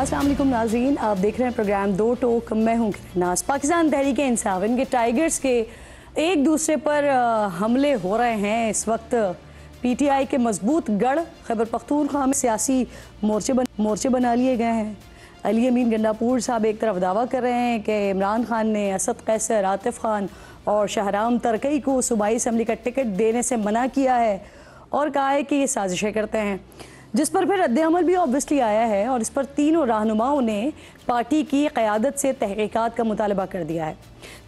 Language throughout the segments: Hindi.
अस्सलाम वालेकुम नाज़रीन, आप देख रहे हैं प्रोग्राम दो टोक। मैं हूं नाज। पाकिस्तान तहरीक इंसाफ इनके टाइगर्स के एक दूसरे पर हमले हो रहे हैं। इस वक्त पीटीआई के मजबूत गढ़ खैबर पख्तूनख्वा में सियासी मोर्चे बना लिए गए हैं। अली अमीन गंडापुर साहब एक तरफ दावा कर रहे हैं कि इमरान खान ने असद कैसर, आतिफ खान और शाहराम तरकई को सूबाई असम्बली का टिकट देने से मना किया है और कहा है कि ये साजिशें करते हैं, जिस पर फिर रद्द-ए-अमल भी ऑब्वियसली आया है और इस पर तीनों रहनुमाओं ने पार्टी की क़यादत से तहक़ीक़ात का मुतालबा कर दिया है।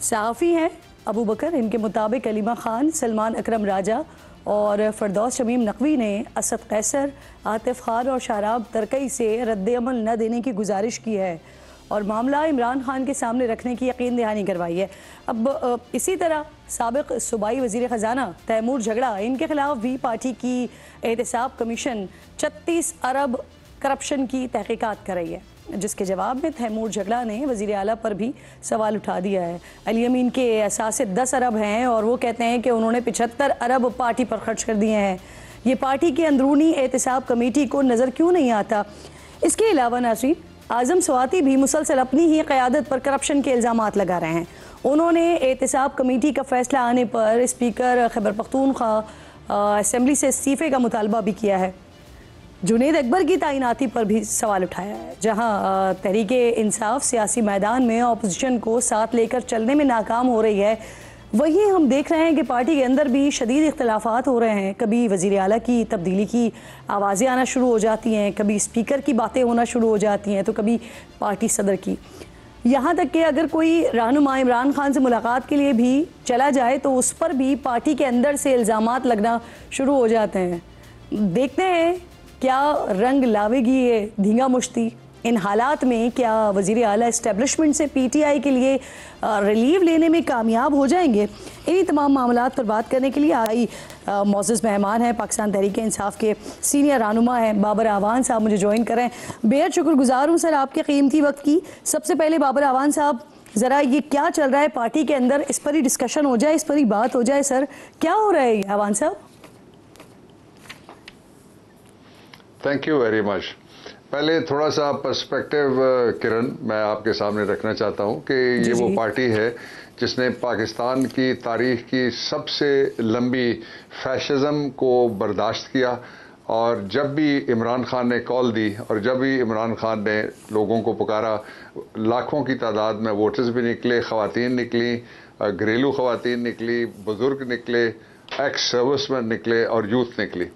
सहाफ़ी हैं अबू बकर, इनके मुताबिक अलीमा खान, सलमान अकरम राजा और फरदौस शमीम नकवी ने असद कैसर, आतिफ खान और शाहराम तरकई से रद्द-ए-अमल न देने की गुजारिश की है और मामला इमरान खान के सामने रखने की यकीन दहानी करवाई है। अब इसी तरह साबिक़ सूबाई वज़ीर ख़जाना तैमूर झगड़ा, इनके खिलाफ भी पार्टी की एहतसाब कमीशन 36 अरब करप्शन की तहक़ीक़ात कर रही है, जिसके जवाब में तैमूर झगड़ा ने वज़ीर आला पर भी सवाल उठा दिया है। अली अमीन के असासे 10 अरब हैं और वो कहते हैं कि उन्होंने 75 अरब पार्टी पर खर्च कर दिए हैं। ये पार्टी की अंदरूनी एहतसाब कमेटी को नज़र क्यों नहीं आता? इसके अलावा नाज़रीन, आज़म स्वाति भी मुसलसल अपनी ही क़यादत पर करप्शन के इल्ज़ामात लगा रहे हैं। उन्होंने एहतसाब कमेटी का फ़ैसला आने पर स्पीकर खैबर पख्तूनख्वा असम्बली से इस्तीफ़े का मुतालबा भी किया है। जुनेद अकबर की तैनाती पर भी सवाल उठाया है। जहां तहरीक इंसाफ सियासी मैदान में अपोजिशन को साथ लेकर चलने में नाकाम हो रही है, वहीं हम देख रहे हैं कि पार्टी के अंदर भी शदीद इख्तलाफात हो रहे हैं। कभी वज़ीर आला की तब्दीली की आवाज़ें आना शुरू हो जाती हैं, कभी स्पीकर की बातें होना शुरू हो जाती हैं, तो कभी पार्टी सदर की। यहाँ तक कि अगर कोई रहनुमा इमरान खान से मुलाकात के लिए भी चला जाए तो उस पर भी पार्टी के अंदर से इल्ज़ामात लगना शुरू हो जाते हैं। देखते हैं क्या रंग लावेगी ये धींगा मुश्ती। इन हालात में क्या वज़ीर आला इस्टेब्लिशमेंट से पीटीआई के लिए रिलीव लेने में कामयाब हो जाएंगे? इन्हीं तमाम मामलात पर बात करने के लिए आई मौजूद मेहमान हैं पाकिस्तान तहरीक इंसाफ के सीनियर रहनुमा हैं बाबर आवान साहब, मुझे ज्वाइन करें। बेहद शुक्रगुजार हूँ सर आपके कीमती वक्त की। सबसे पहले बाबर आवान साहब, ज़रा ये क्या चल रहा है पार्टी के अंदर, इस पर ही डिस्कशन हो जाए, इस पर ही बात हो जाए। सर क्या हो रहा है आवान साहब? Thank you very much. पहले थोड़ा सा पर्सपेक्टिव किरण मैं आपके सामने रखना चाहता हूँ कि ये वो पार्टी है जिसने पाकिस्तान की तारीख की सबसे लंबी फैशिज़म को बर्दाश्त किया, और जब भी इमरान खान ने कॉल दी और जब भी इमरान खान ने लोगों को पुकारा, लाखों की तादाद में वोटर्स भी निकले, ख़वातीन निकली, घरेलू ख़वातीन निकली, बुज़ुर्ग निकले, एक्स सर्विसमैन निकले और यूथ निकली।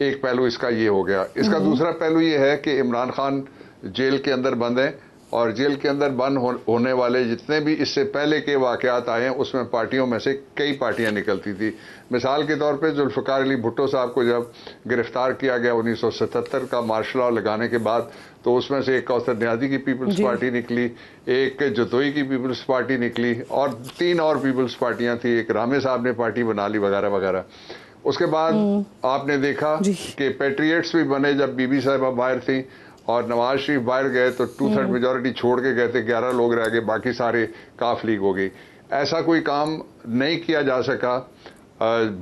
एक पहलू इसका ये हो गया। इसका दूसरा पहलू ये है कि इमरान खान जेल के अंदर बंद है और जेल के अंदर बंद होने वाले जितने भी इससे पहले के वाक़यात आए हैं उसमें पार्टियों में से कई पार्टियां निकलती थी। मिसाल के तौर पे जुल्फ़िकार अली भुट्टो साहब को जब गिरफ्तार किया गया 1977 का मार्शल लॉ लगाने के बाद, तो उसमें से एक कौसर नियाज़ी की पीपल्स पार्टी निकली, एक जतोई की पीपल्स पार्टी निकली और 3 और पीपल्स पार्टियाँ थी, एक रामे साहब ने पार्टी बना ली वगैरह वगैरह। उसके बाद आपने देखा कि पैट्रियट्स भी बने जब बीबी साहिबा बाहर थी और नवाज शरीफ बाहर गए तो 2/3 मेजॉरिटी छोड़ के गए थे, 11 लोग रह गए, बाकी सारे काफ लीग हो गई। ऐसा कोई काम नहीं किया जा सका।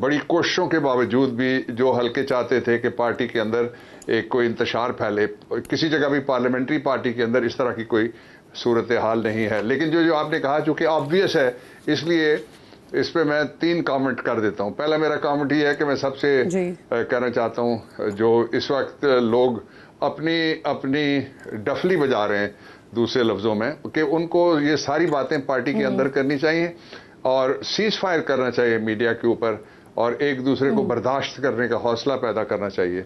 बड़ी कोशिशों के बावजूद भी जो हल्के चाहते थे कि पार्टी के अंदर एक कोई इंतशार फैले, किसी जगह भी पार्लियामेंट्री पार्टी के अंदर इस तरह की कोई सूरत हाल नहीं है। लेकिन जो आपने कहा चूँकि ऑब्वियस है, इसलिए इस पे मैं 3 कमेंट कर देता हूँ। पहला मेरा कमेंट ये है कि मैं सबसे कहना चाहता हूँ जो इस वक्त लोग अपनी अपनी डफली बजा रहे हैं, दूसरे लफ्ज़ों में, कि उनको ये सारी बातें पार्टी के अंदर करनी चाहिए और सीज फायर करना चाहिए मीडिया के ऊपर और एक दूसरे को बर्दाश्त करने का हौसला पैदा करना चाहिए।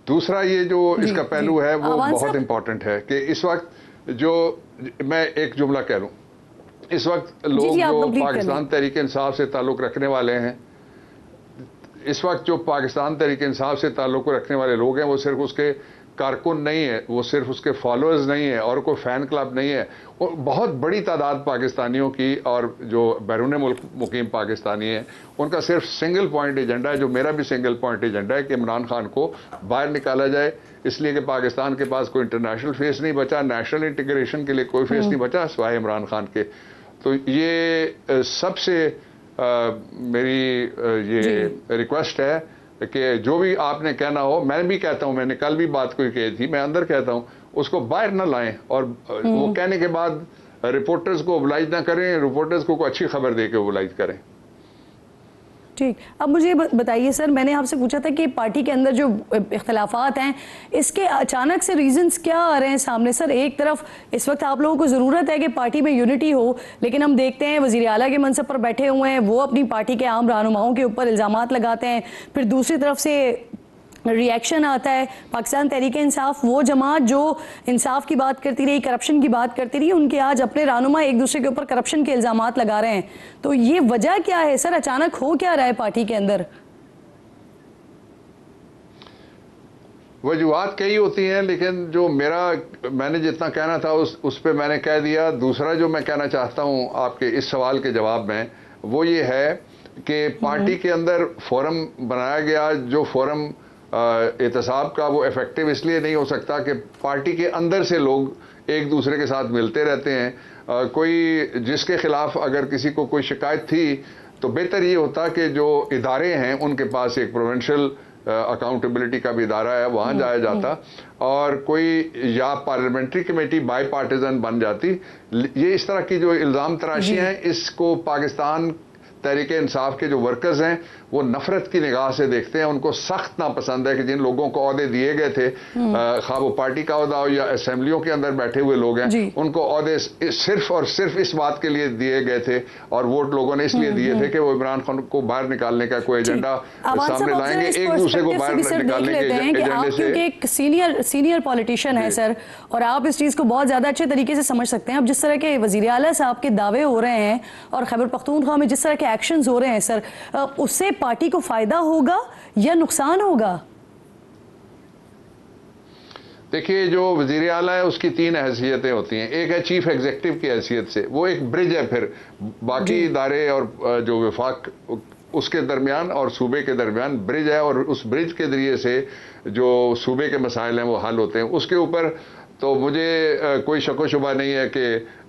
दूसरा ये जो इसका पहलू है वो बहुत इंपॉर्टेंट है कि इस वक्त जो मैं एक जुमला कह लूँ, इस वक्त लोग जो पाकिस्तान तहरीक इंसाफ से ताल्लुक़ रखने वाले हैं, इस वक्त जो पाकिस्तान तहरीक इंसाफ से ताल्लुक़ रखने वाले लोग हैं वो सिर्फ उसके कारकुन नहीं है, वो सिर्फ उसके फॉलोअर्स नहीं है और कोई फ़ैन क्लब नहीं है, और बहुत बड़ी तादाद पाकिस्तानियों की और जो बैरून मुल्क मुकीम पाकिस्तानी हैं उनका सिर्फ सिंगल पॉइंट एजेंडा है, जो मेरा भी सिंगल पॉइंट एजेंडा है, कि इमरान खान को बाहर निकाला जाए, इसलिए कि पाकिस्तान के पास कोई इंटरनेशनल फेस नहीं बचा, नेशनल इंटीग्रेशन के लिए कोई फेस नहीं बचा सिवाय इमरान खान के। तो ये सबसे मेरी ये रिक्वेस्ट है कि जो भी आपने कहना हो, मैं भी कहता हूँ, मैंने कल भी बात कोई कही थी, मैं अंदर कहता हूँ, उसको बाहर ना लाएं और वो कहने के बाद रिपोर्टर्स को ओबलाइज ना करें, रिपोर्टर्स को अच्छी खबर दे के ओबलाइज करें। ठीक, अब मुझे बताइए सर, मैंने आपसे पूछा था कि पार्टी के अंदर जो इख्तलाफात हैं इसके अचानक से रीजंस क्या आ रहे हैं सामने सर? एक तरफ इस वक्त आप लोगों को ज़रूरत है कि पार्टी में यूनिटी हो, लेकिन हम देखते हैं वज़ीर आला के मनसब पर बैठे हुए हैं, वो अपनी पार्टी के आम रहनुमाओं के ऊपर इल्ज़ामात लगाते हैं, फिर दूसरी तरफ से रिएक्शन आता है पाकिस्तान तहरीक इंसाफ, वो जमात जो इंसाफ की बात करती रही, करप्शन की बात करती रही, उनके आज अपने रहनुमा एक दूसरे के ऊपर करप्शन के इल्ज़ामात लगा रहे हैं। तो ये वजह क्या है सर? अचानक हो क्या रहा है पार्टी के अंदर? वजूहात कई होती हैं, लेकिन जो मैंने जितना कहना था उस पे मैंने कह दिया। दूसरा जो मैं कहना चाहता हूं आपके इस सवाल के जवाब में, वो ये है कि पार्टी के अंदर फोरम बनाया गया, जो फोरम एहतसाब का, वो इफेक्टिव इसलिए नहीं हो सकता कि पार्टी के अंदर से लोग एक दूसरे के साथ मिलते रहते हैं। कोई जिसके खिलाफ अगर किसी को कोई शिकायत थी तो बेहतर ये होता कि जो इदारे हैं उनके पास एक प्रोविंशियल अकाउंटेबिलिटी का भी इदारा है, वहाँ जाया जाता और कोई या पार्लियामेंट्री कमेटी बाई पार्टीजन बन जाती। ये इस तरह की जो इल्ज़ाम तराशी हैं, इसको पाकिस्तान तहरीक इंसाफ के जो वर्कर्स हैं वो नफरत की निगाह से देखते हैं। उनको सख्त नापसंद है कि जिन लोगों को ओहदे दिए गए थे, खा वो पार्टी का ओहदा हो या असेंबलियों के अंदर बैठे हुए लोग हैं, उनको ओहदे सिर्फ और सिर्फ इस बात के लिए दिए गए थे और वोट लोगों ने इसलिए दिए थे कि वो इमरान खान को बाहर निकालने का कोई एजेंडा सामने लाएंगे, एक दूसरे को बाहर निकालने के एजेंडे से। एक सीनियर पॉलिटिशियन है सर, और आप इस चीज़ को बहुत ज़्यादा अच्छे तरीके से समझ सकते हैं। अब जिस तरह के वज़ीर आला साहब के दावे हो रहे हैं और खैबर पख्तूनख्वा में जिस तरह के एक्शंस हो रहे हैं सर, उससे पार्टी को फायदा होगा या नुकसान होगा? देखिए, जो वज़ीर आला है उसकी 3 हैसियतें होती हैं। एक है चीफ एग्जीक्यूटिव की हैसियत से, वो एक ब्रिज है फिर बाकी इदारे और जो वफाक उसके दरमियान और सूबे के दरमियान ब्रिज है, और उस ब्रिज के जरिए से जो सूबे के मसाइल हैं वो हल होते हैं। उसके ऊपर तो मुझे कोई शक व शुबा नहीं है कि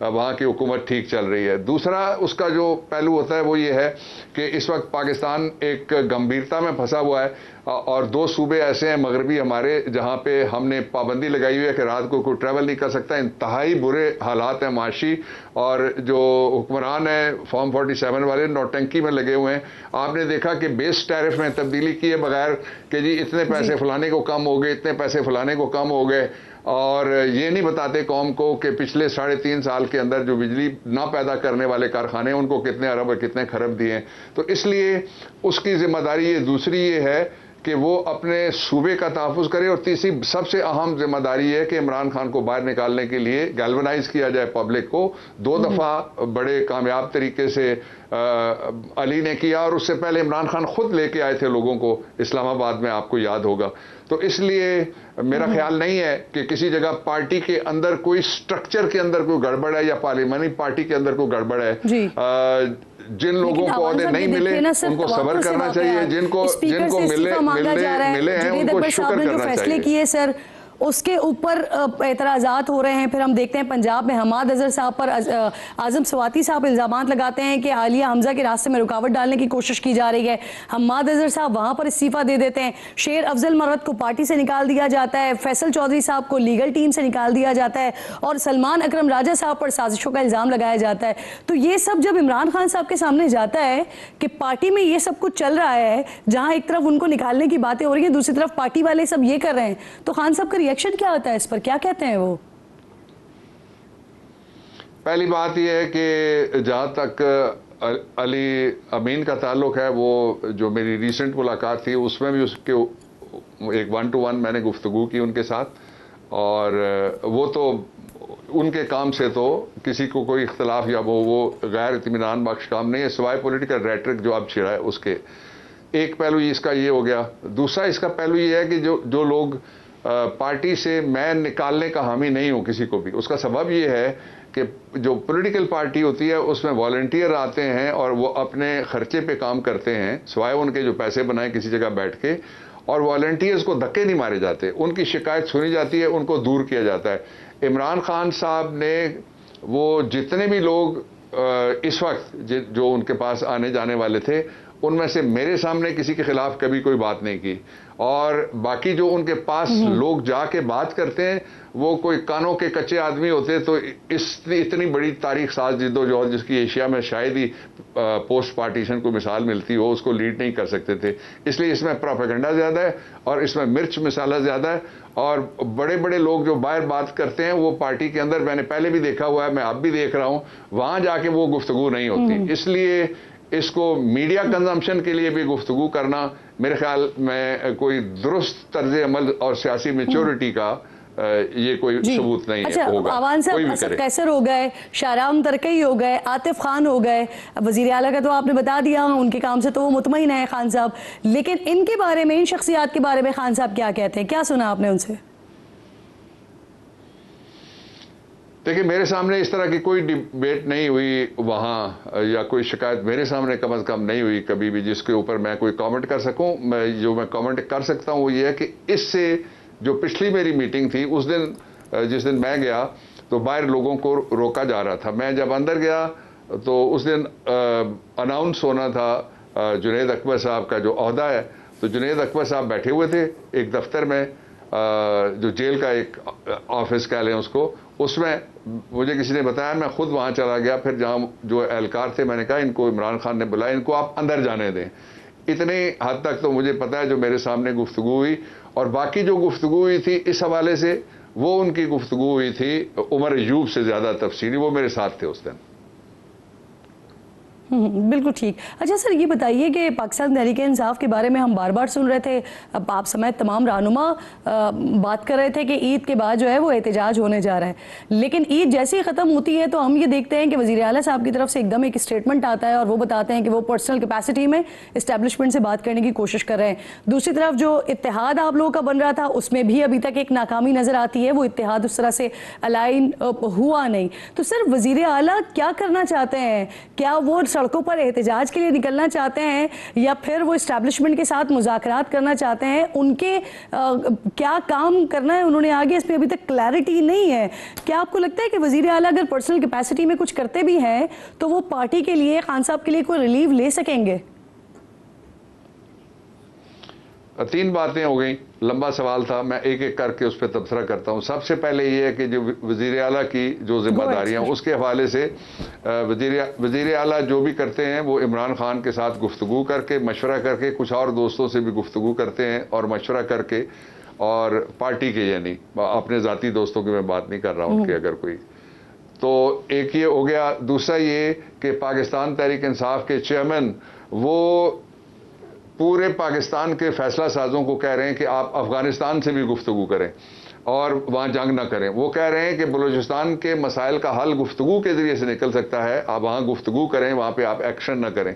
वहाँ की हुकूमत ठीक चल रही है। दूसरा उसका जो पहलू होता है वो ये है कि इस वक्त पाकिस्तान एक गंभीरता में फंसा हुआ है और 2 सूबे ऐसे हैं मगरबी हमारे जहाँ पे हमने पाबंदी लगाई हुई है कि रात को कोई ट्रैवल नहीं कर सकता। इंतहाई बुरे हालात हैं माशी, और जो हुक्मरान हैं फॉर्म 47 वाले नौटंकी में लगे हुए हैं। आपने देखा कि बेस टैरिफ में तब्दीली किए बगैर कि जी इतने पैसे फलाने को कम हो गए, इतने पैसे फलाने को कम हो गए, और ये नहीं बताते कौम को कि पिछले 3.5 साल के अंदर जो बिजली ना पैदा करने वाले कारखाने उनको कितने अरब और कितने खरब दिए। तो इसलिए उसकी जिम्मेदारी ये दूसरी ये है कि वो अपने सूबे का तहफ़्फ़ुज़ करे, और तीसरी सबसे अहम जिम्मेदारी है कि इमरान खान को बाहर निकालने के लिए गैल्वनाइज किया जाए पब्लिक को। 2 दफ़ा बड़े कामयाब तरीके से अली ने किया, और उससे पहले इमरान खान खुद लेके आए थे लोगों को इस्लामाबाद में, आपको याद होगा। तो इसलिए मेरा ख्याल नहीं है कि किसी जगह पार्टी के अंदर कोई स्ट्रक्चर के अंदर कोई गड़बड़ है या पार्लियामेंट पार्टी के अंदर कोई गड़बड़ है। जिन लोगों को ओहदे नहीं मिले उनको सब्र करना चाहिए, जिनको मिले हैं उनको शुक्र करना चाहिए। सर उसके ऊपर एतराज़ात हो रहे हैं। फिर हम देखते हैं पंजाब में हमाद अजहर साहब पर आज़म स्वाति साहब इल्ज़ामात लगाते हैं कि आलिया हमजा के रास्ते में रुकावट डालने की कोशिश की जा रही है। हमाद अजहर साहब वहाँ पर इस्तीफ़ा दे देते हैं। शेर अफजल मरद को पार्टी से निकाल दिया जाता है, फैसल चौधरी साहब को लीगल टीम से निकाल दिया जाता है, और सलमान अकरम राजा साहब पर साजिशों का इल्ज़ाम लगाया जाता है। तो ये सब जब इमरान खान साहब के सामने जाता है कि पार्टी में ये सब कुछ चल रहा है, जहाँ एक तरफ उनको निकालने की बातें हो रही हैं, दूसरी तरफ पार्टी वाले सब ये कर रहे हैं, तो खान साहब का रिएक्शन क्या होता है इस पर? क्या कहते हैं वो? पहली बात यह है कि जहां तक अली अमीन का ताल्लुक है, वो जो मेरी रिसेंट मुलाकात थी उसमें भी उसके एक 1-to-1 मैंने गुफ्तगू की उनके साथ, और वो तो उनके काम से तो किसी को कोई इख्तलाफ या वो गैर इत्मीनान बख्श काम नहीं है, सिवाय पॉलिटिकल रेटरिक जो अब छिड़ा है उसके। एक पहलू इसका ये हो गया। दूसरा इसका पहलू ये है कि जो लोग पार्टी से मैं निकालने का हामी नहीं हूं किसी को भी, उसका सबब ये है कि जो पॉलिटिकल पार्टी होती है उसमें वॉलंटियर आते हैं और वो अपने खर्चे पे काम करते हैं, सिवाय उनके जो पैसे बनाए किसी जगह बैठ के, और वॉलंटियर्स को धक्के नहीं मारे जाते, उनकी शिकायत सुनी जाती है, उनको दूर किया जाता है। इमरान खान साहब ने वो जितने भी लोग इस वक्त जो उनके पास आने जाने वाले थे उनमें से मेरे सामने किसी के खिलाफ कभी कोई बात नहीं की, और बाकी जो उनके पास लोग जाके बात करते हैं वो कोई कानों के कच्चे आदमी होते, तो इतनी बड़ी तारीख साज जिद्दोजहद जिसकी एशिया में शायद ही पोस्ट पार्टीशन को मिसाल मिलती हो, उसको लीड नहीं कर सकते थे। इसलिए इसमें प्रोपेगेंडा ज़्यादा है और इसमें मिर्च मसाला ज़्यादा है, और बड़े बड़े लोग जो बाहर बात करते हैं वो पार्टी के अंदर, मैंने पहले भी देखा हुआ है, मैं अब भी देख रहा हूँ, वहाँ जाके वो गुफ्तगू नहीं होती। इसलिए इसको मीडिया कंजम्पशन के लिए भी गुफ्तगू करना मेरे ख्याल में कोई दुरुस्त तर्ज अमल और सियासी मैच्योरिटी का ये कोई सबूत नहीं अच्छा, है होगा। आवान साहब, असद कैसर हो गए, शाहराम तरकई हो गए, आतिफ खान हो गए, वजीर आला का तो आपने बता दिया, उनके काम से तो वो मुतमईन है खान साहब, लेकिन इनके बारे में, इन शख्सियात के बारे में खान साहब क्या कहते हैं? क्या सुना आपने उनसे? देखिए, मेरे सामने इस तरह की कोई डिबेट नहीं हुई वहाँ, या कोई शिकायत मेरे सामने कम से कम नहीं हुई कभी भी जिसके ऊपर मैं कोई कमेंट कर सकूं। मैं कमेंट कर सकता हूं वो ये है कि इससे जो पिछली मेरी मीटिंग थी उस दिन, जिस दिन मैं गया तो बाहर लोगों को रोका जा रहा था। मैं जब अंदर गया तो उस दिन अनाउंस होना था जुनैद अकबर साहब का जो ओहदा है, तो जुनैद अकबर साहब बैठे हुए थे एक दफ्तर में, जो जेल का एक ऑफिस कह लें उसको, उसमें मुझे किसी ने बताया, मैं खुद वहाँ चला गया। फिर जहाँ जो एहलकार थे, मैंने कहा इनको इमरान खान ने बुलाया, इनको आप अंदर जाने दें। इतने हद तक तो मुझे पता है जो मेरे सामने गुफ्तगू हुई, और बाकी जो गुफ्तगू हुई थी इस हवाले से, वो उनकी गुफ्तगू हुई थी उमर अयूब से ज़्यादा तफसीली, वो मेरे साथ थे उस दिन। बिल्कुल ठीक। अच्छा सर, ये बताइए कि पाकिस्तान तहरीक-ए-इंसाफ के बारे में हम बार बार सुन रहे थे, अब आप समेत तमाम रहनुमा बात कर रहे थे कि ईद के बाद जो है वो एहतजाज होने जा रहा है, लेकिन ईद जैसे ही ख़त्म होती है तो हम ये देखते हैं कि वज़ीर आला साहब की तरफ से एकदम एक स्टेटमेंट आता है और वो बताते हैं कि वो पर्सनल कैपेसिटी में इस्टेब्लिशमेंट से बात करने की कोशिश कर रहे हैं। दूसरी तरफ जो इत्तेहाद आप लोगों का बन रहा था उसमें भी अभी तक एक नाकामी नज़र आती है, वो इत्तेहाद उस तरह से अलाइन हुआ नहीं। तो सर वज़ीर आला क्या करना चाहते हैं? क्या वो सड़कों पर एहतजाज के लिए निकलना चाहते हैं, या फिर वो इस्टेब्लिशमेंट के साथ मुज़ाकरात करना चाहते हैं? उनके क्या काम करना है उन्होंने आगे, इसमें अभी तक क्लैरिटी नहीं है। क्या आपको लगता है कि वज़ीर आला अगर पर्सनल कैपेसिटी में कुछ करते भी हैं तो वो पार्टी के लिए, खान साहब के लिए कोई रिलीव ले सकेंगे? तीन बातें हो गई, लंबा सवाल था, मैं एक एक करके उस पर तबसरा करता हूँ। सबसे पहले ये है कि जो वज़ीर आला की जो जिम्मेदारियाँ उसके हवाले से वज़ीर आला जो भी करते हैं वो इमरान खान के साथ गुफ्तगू करके, मशवरा करके, कुछ और दोस्तों से भी गुफ्तगू करते हैं और मशवरा करके, और पार्टी के, यानी अपने ज़ाती दोस्तों की मैं बात नहीं कर रहा हूँ उनकी अगर कोई, तो एक ये हो गया। दूसरा ये कि पाकिस्तान तहरीक इंसाफ के चेयरमैन वो पूरे पाकिस्तान के फैसला साजों को कह रहे हैं कि आप अफगानिस्तान से भी गुफ्तगू करें और वहाँ जंग ना करें। वो कह रहे हैं कि बलूचिस्तान के मसाइल का हल गुफ्तगू के ज़रिए से निकल सकता है, आप वहाँ गुफ्तगू करें, वहाँ पे आप एक्शन ना करें।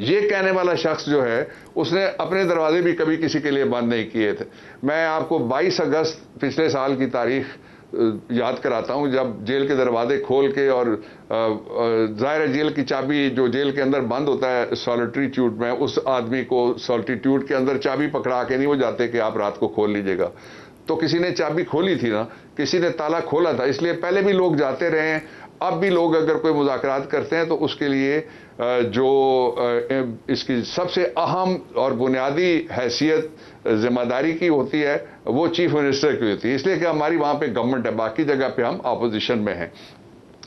ये कहने वाला शख्स जो है उसने अपने दरवाजे भी कभी किसी के लिए बंद नहीं किए थे। मैं आपको 22 अगस्त पिछले साल की तारीख याद कराता हूँ, जब जेल के दरवाजे खोल के, और ज़ाहिर है जेल की चाबी जो जेल के अंदर बंद होता है सॉलिट्यूड में, उस आदमी को सॉलिट्यूड के अंदर चाबी पकड़ा के नहीं वो जाते कि आप रात को खोल लीजिएगा। तो किसी ने चाबी खोली थी ना, किसी ने ताला खोला था, इसलिए पहले भी लोग जाते रहे हैं। अब भी लोग अगर कोई मुज़ाकरात करते हैं तो उसके लिए जो इसकी सबसे अहम और बुनियादी हैसियत जिम्मेदारी की होती है वो चीफ मिनिस्टर की होती है, इसलिए कि हमारी वहाँ पे गवर्नमेंट है, बाकी जगह पे हम अपोजिशन में हैं।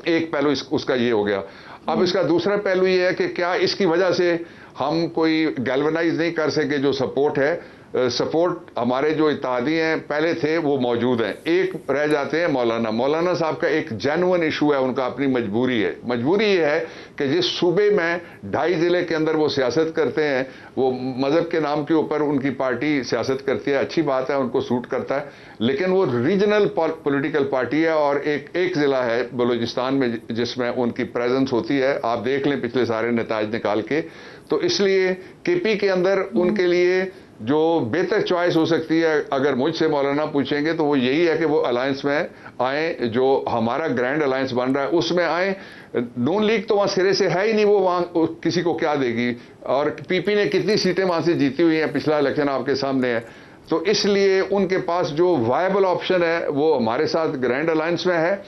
एक पहलू उसका ये हो गया। अब इसका दूसरा पहलू ये है कि क्या इसकी वजह से हम कोई गैल्वनाइज नहीं कर सके जो सपोर्ट है, सपोर्ट हमारे जो इत्तेहादी हैं पहले थे वो मौजूद हैं। एक रह जाते हैं मौलाना साहब का एक जेन्युइन इशू है, उनका अपनी मजबूरी है। मजबूरी ये है कि जिस सूबे में 2.5 ज़िले के अंदर वो सियासत करते हैं, वो मज़हब के नाम के ऊपर उनकी पार्टी सियासत करती है, अच्छी बात है, उनको सूट करता है, लेकिन वो रीजनल पॉलिटिकल पार्टी है और एक ज़िला है बलूचिस्तान में जिसमें उनकी प्रेजेंस होती है। आप देख लें पिछले सारे नताज निकाल के। तो इसलिए केपी के अंदर उनके लिए जो बेहतर चॉइस हो सकती है, अगर मुझसे मौलाना पूछेंगे, तो वो यही है कि वो अलायंस में आए, जो हमारा ग्रैंड अलायंस बन रहा है उसमें आए। नून लीग तो वहाँ सिरे से है ही नहीं, वो वहाँ किसी को क्या देगी, और पीपी ने कितनी सीटें वहाँ से जीती हुई हैं, पिछला इलेक्शन आपके सामने है। तो इसलिए उनके पास जो वायबल ऑप्शन है वो हमारे साथ ग्रैंड अलायंस में है।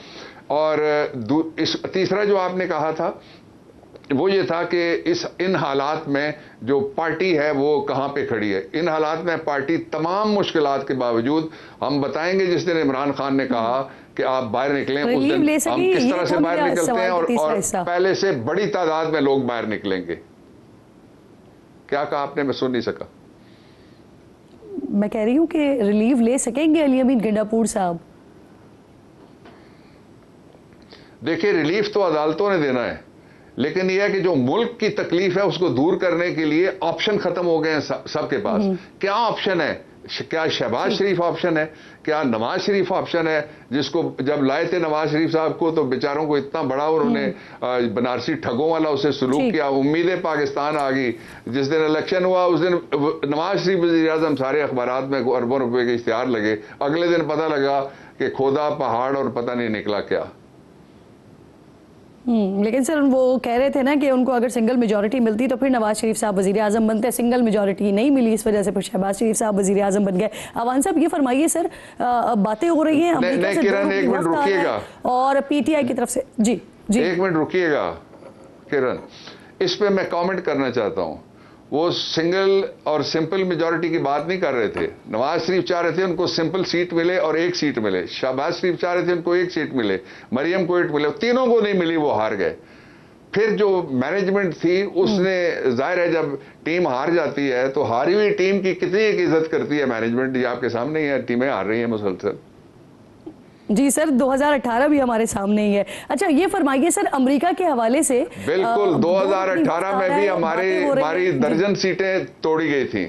और तीसरा जो आपने कहा था वो ये था कि इन हालात में जो पार्टी है वो कहाँ पे खड़ी है। इन हालात में पार्टी तमाम मुश्किलात के बावजूद, हम बताएंगे जिस दिन इमरान खान ने कहा कि आप बाहर निकलें, उस दिन हम किस तरह से बाहर निकलते हैं, और पहले से बड़ी तादाद में लोग बाहर निकलेंगे। क्या कहा आपने? मैं सुन नहीं सका। मैं कह रही हूं कि रिलीव ले सकेंगे अली अमीन गंडापुर साहब? देखिए, रिलीफ तो अदालतों ने देना है, लेकिन यह है कि जो मुल्क की तकलीफ है उसको दूर करने के लिए ऑप्शन खत्म हो गए हैं सबके पास। क्या ऑप्शन है? क्या शहबाज शरीफ ऑप्शन है? क्या नवाज शरीफ ऑप्शन है? जिसको जब लाए थे नवाज शरीफ साहब को तो बेचारों को इतना बड़ा उन्होंने बनारसी ठगों वाला उसे सलूक किया। उम्मीदें पाकिस्तान आ गई। जिस दिन इलेक्शन हुआ उस दिन नवाज शरीफ वज़ीर आज़म सारे अखबारात में अरबों रुपए के इश्तिहार लगे। अगले दिन पता लगा कि खोदा पहाड़ और पता नहीं निकला क्या। लेकिन सर वो कह रहे थे ना कि उनको अगर सिंगल मेजॉरिटी मिलती तो फिर नवाज शरीफ साहब वजीर आजम बनते। सिंगल मेजॉरिटी नहीं मिली, इस वजह से फिर शहबाज शरीफ साहब वजीर आजम बन गए। अवान साहब ये फरमाइए सर, बातें हो रही हैं अमेरिका से, किरण एक मिनट रुकिएगा, और पीटीआई की तरफ से। जी जी एक मिनट रुकिएगा किरण, इस पे मैं कमेंट करना चाहता हूँ। वो सिंगल और सिंपल मेजॉरिटी की बात नहीं कर रहे थे। नवाज शरीफ चाह रहे थे उनको सिंपल सीट मिले और एक सीट मिले। शहबाज शरीफ चाह रहे थे उनको एक सीट मिले, मरियम को एक मिले, तीनों को नहीं मिली, वो हार गए। फिर जो मैनेजमेंट थी उसने, जाहिर है जब टीम हार जाती है तो हारी हुई टीम की कितनी एक इज्जत करती है मैनेजमेंट। ये आपके सामने ही है, टीमें हार रही हैं मुसलसल। जी सर, 2018 भी हमारे सामने ही है। अच्छा ये फरमाइए सर, अमेरिका के हवाले से बिल्कुल 2018 में भी हमारी दर्जन सीटें तोड़ी गई थी।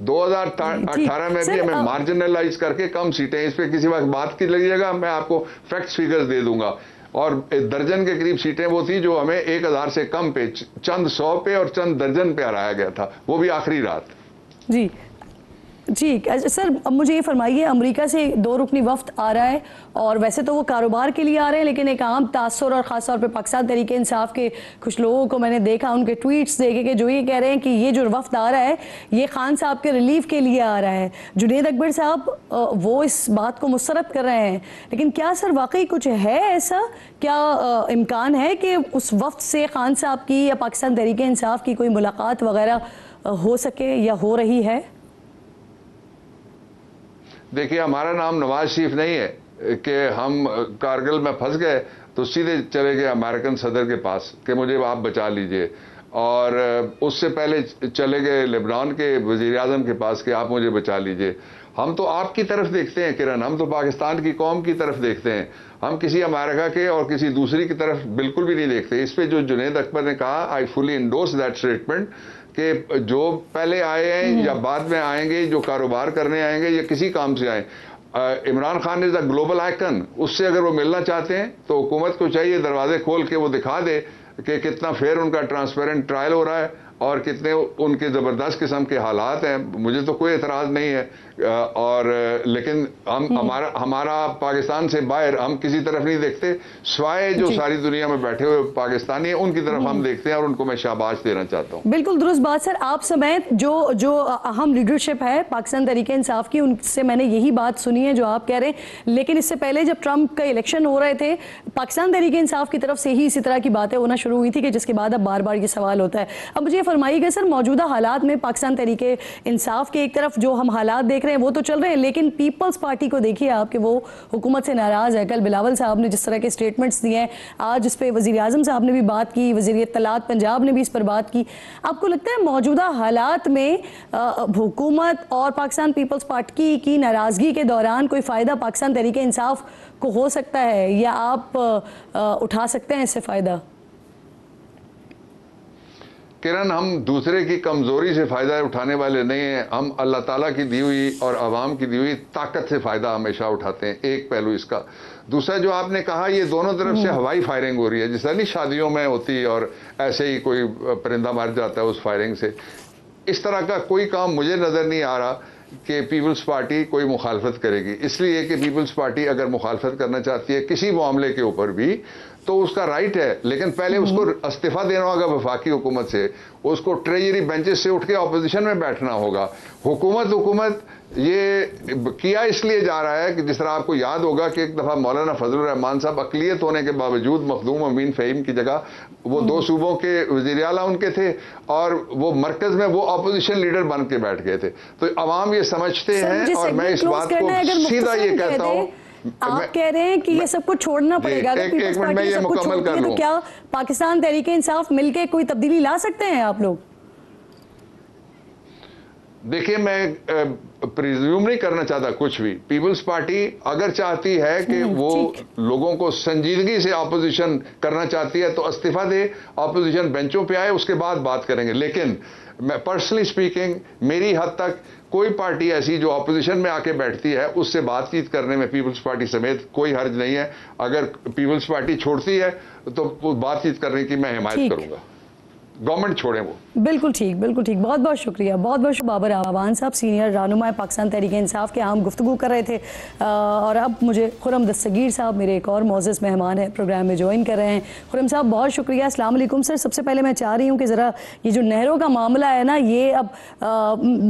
2018 में भी हमें मार्जिनलाइज करके कम सीटें, इस पे किसी वक्त बात की लीजिएगा, मैं आपको फैक्ट्स फिगर्स दे दूंगा। और दर्जन के करीब सीटें वो थी जो हमें 1000 से कम पे, चंद 100 पे और चंद दर्जन पे हराया गया था, वो भी आखिरी रात। जी जी सर, अब मुझे ये फरमाइए, अमेरिका से 2 रुकनी वफ्द आ रहा है, और वैसे तो वो कारोबार के लिए आ रहे हैं, लेकिन एक आम तासुर और ख़ास तौर पे पाकिस्तान तहरीक इंसाफ के कुछ लोगों को मैंने देखा, उनके ट्वीट्स देखे कि जो ये कह रहे हैं कि ये जो वफ्द आ रहा है ये खान साहब के रिलीफ के लिए आ रहा है। जुनेद अकबर साहब वो इस बात को मुस्तरद कर रहे हैं, लेकिन क्या सर वाकई कुछ है ऐसा? क्या इम्कान है कि उस वफ्द से खान साहब की या पाकिस्तान तहरीक इंसाफ की कोई मुलाकात वगैरह हो सके या हो रही है? देखिए, हमारा नाम नवाज शरीफ नहीं है कि हम कारगिल में फंस गए तो सीधे चले गए अमेरिकन सदर के पास कि मुझे आप बचा लीजिए, और उससे पहले चले गए लेबनान के वजीर आज़म के पास कि आप मुझे बचा लीजिए। हम तो आपकी तरफ देखते हैं किरण, हम तो पाकिस्तान की कौम की तरफ देखते हैं। हम किसी अमेरिका के और किसी दूसरी की तरफ बिल्कुल भी नहीं देखते। इस पे जो जुनेद अकबर ने कहा, I fully endorse that statement, कि जो पहले आए हैं या बाद में आएंगे, जो कारोबार करने आएंगे या किसी काम से आए, Imran Khan is a global icon. उससे अगर वो मिलना चाहते हैं तो हुकूमत को चाहिए दरवाजे खोल के वो दिखा दे कि कितना फेयर उनका ट्रांसपेरेंट ट्रायल हो रहा है और कितने उनके ज़बरदस्त किस्म के हालात हैं। मुझे तो कोई एतराज़ नहीं है, और लेकिन हमारा पाकिस्तान से बाहर हम किसी तरफ नहीं देखते, स्वाय जो सारी दुनिया में बैठे हुए पाकिस्तानी हैं उनकी तरफ हम देखते हैं, और उनको मैं शाबाश देना चाहता हूँ। बिल्कुल दुरुस्त बात सर। आप समेत जो अहम लीडरशिप है पाकिस्तान तहरीक इंसाफ की, उनसे मैंने यही बात सुनी है जो आप कह रहे हैं। लेकिन इससे पहले जब ट्रंप का इलेक्शन हो रहे थे, पाकिस्तान तहरीक इंसाफ की तरफ से ही इसी तरह की बातें होना शुरू हुई थी, कि जिसके बाद अब बार बार ये सवाल होता है। अब मुझे फरमाइएगा सर, मौजूदा हालात में पाकिस्तान तहरीक इंसाफ के एक तरफ जो हम हालात देख रहे हैं वो तो चल रहे हैं, लेकिन पीपल्स पार्टी को देखिए आप कि वो हुकूमत से नाराज है। कल बिलावल साहब ने जिस तरह के स्टेटमेंट्स दिए हैं, आज इस पर वजीर आजम साहब ने भी बात की, वजीर इत्तलात पंजाब ने भी इस पर बात की। आपको लगता है मौजूदा हालात में हुकूमत और पाकिस्तान पीपल्स पार्टी की नाराजगी के दौरान कोई फ़ायदा पाकिस्तान तहरीक इंसाफ को हो सकता है, या आप उठा सकते हैं इससे फ़ायदा? किरण, हम दूसरे की कमज़ोरी से फ़ायदा उठाने वाले नहीं हैं। हम अल्लाह ताला की दी हुई और आवाम की दी हुई ताकत से फ़ायदा हमेशा उठाते हैं। एक पहलू इसका। दूसरा जो आपने कहा, ये दोनों तरफ से हवाई फायरिंग हो रही है, जिस तरह शादियों में होती है और ऐसे ही कोई परिंदा मर जाता है उस फायरिंग से। इस तरह का कोई काम मुझे नज़र नहीं आ रहा कि पीपल्स पार्टी कोई मुखालफत करेगी। इसलिए कि पीपल्स पार्टी अगर मुखालफत करना चाहती है किसी मामले के ऊपर भी, तो उसका राइट है, लेकिन पहले उसको इस्तीफा देना होगा वफाकी हुकूमत से, उसको ट्रेजरी बेंचेस से उठ के ऑपोजिशन में बैठना होगा। हुकूमत ये किया इसलिए जा रहा है कि जिस तरह आपको याद होगा कि एक दफ़ा मौलाना फजलुर रहमान साहब अक़लियत होने के बावजूद मखदूम अमीन फ़हीम की जगह वो 2 सूबों के वज़ीर आला उनके थे और वो मरकज़ में वो अपोजिशन लीडर बन के बैठ गए थे। तो अवाम ये समझते हैं, और मैं इस बात को सीधा ये कहता हूँ, आप कह रहे हैं कि ये सबको छोड़ना पड़ेगा। एक मिनट में ये मुकम्मल कर लूं। तो क्या पाकिस्तान तहरीक-ए-इंसाफ मिलके कोई तब्दीली ला सकते हैं आप लोग? देखिए, मैं प्रिज्यूम नहीं करना चाहता कुछ भी। पीपल्स पार्टी अगर चाहती है कि वो लोगों को संजीदगी से ऑपोजिशन करना चाहती है तो इस्तीफा दे, ऑपोजिशन बेंचों पे आए, उसके बाद बात करेंगे। लेकिन मैं पर्सनली स्पीकिंग, मेरी हद तक कोई पार्टी ऐसी जो ऑपोजिशन में आके बैठती है उससे बातचीत करने में पीपल्स पार्टी समेत कोई हर्ज नहीं है। अगर पीपल्स पार्टी छोड़ती है तो वो बातचीत करने की मैं हिमायत करूंगा। गवर्नमेंट छोड़े वो। बिल्कुल ठीक, बिल्कुल ठीक। बहुत बहुत शुक्रिया, बहुत बहुत शुक्रिया। बाबर आवान साहब, सीनियर रहनुमा पाकिस्तान तहरीक-ए-इंसाफ के, हम गुफ्तगू कर रहे थे। और अब मुझे खुर्रम दस्तगीर साहब, मेरे एक और मोअज़्ज़ज़ मेहमान हैं, प्रोग्राम में ज्वाइन कर रहे हैं। खुर्रम साहब, बहुत शुक्रिया। अस्सलाम वालेकुम सर। सबसे पहले मैं चाह रही हूँ कि ज़रा ये जो नहरों का मामला है ना, ये अब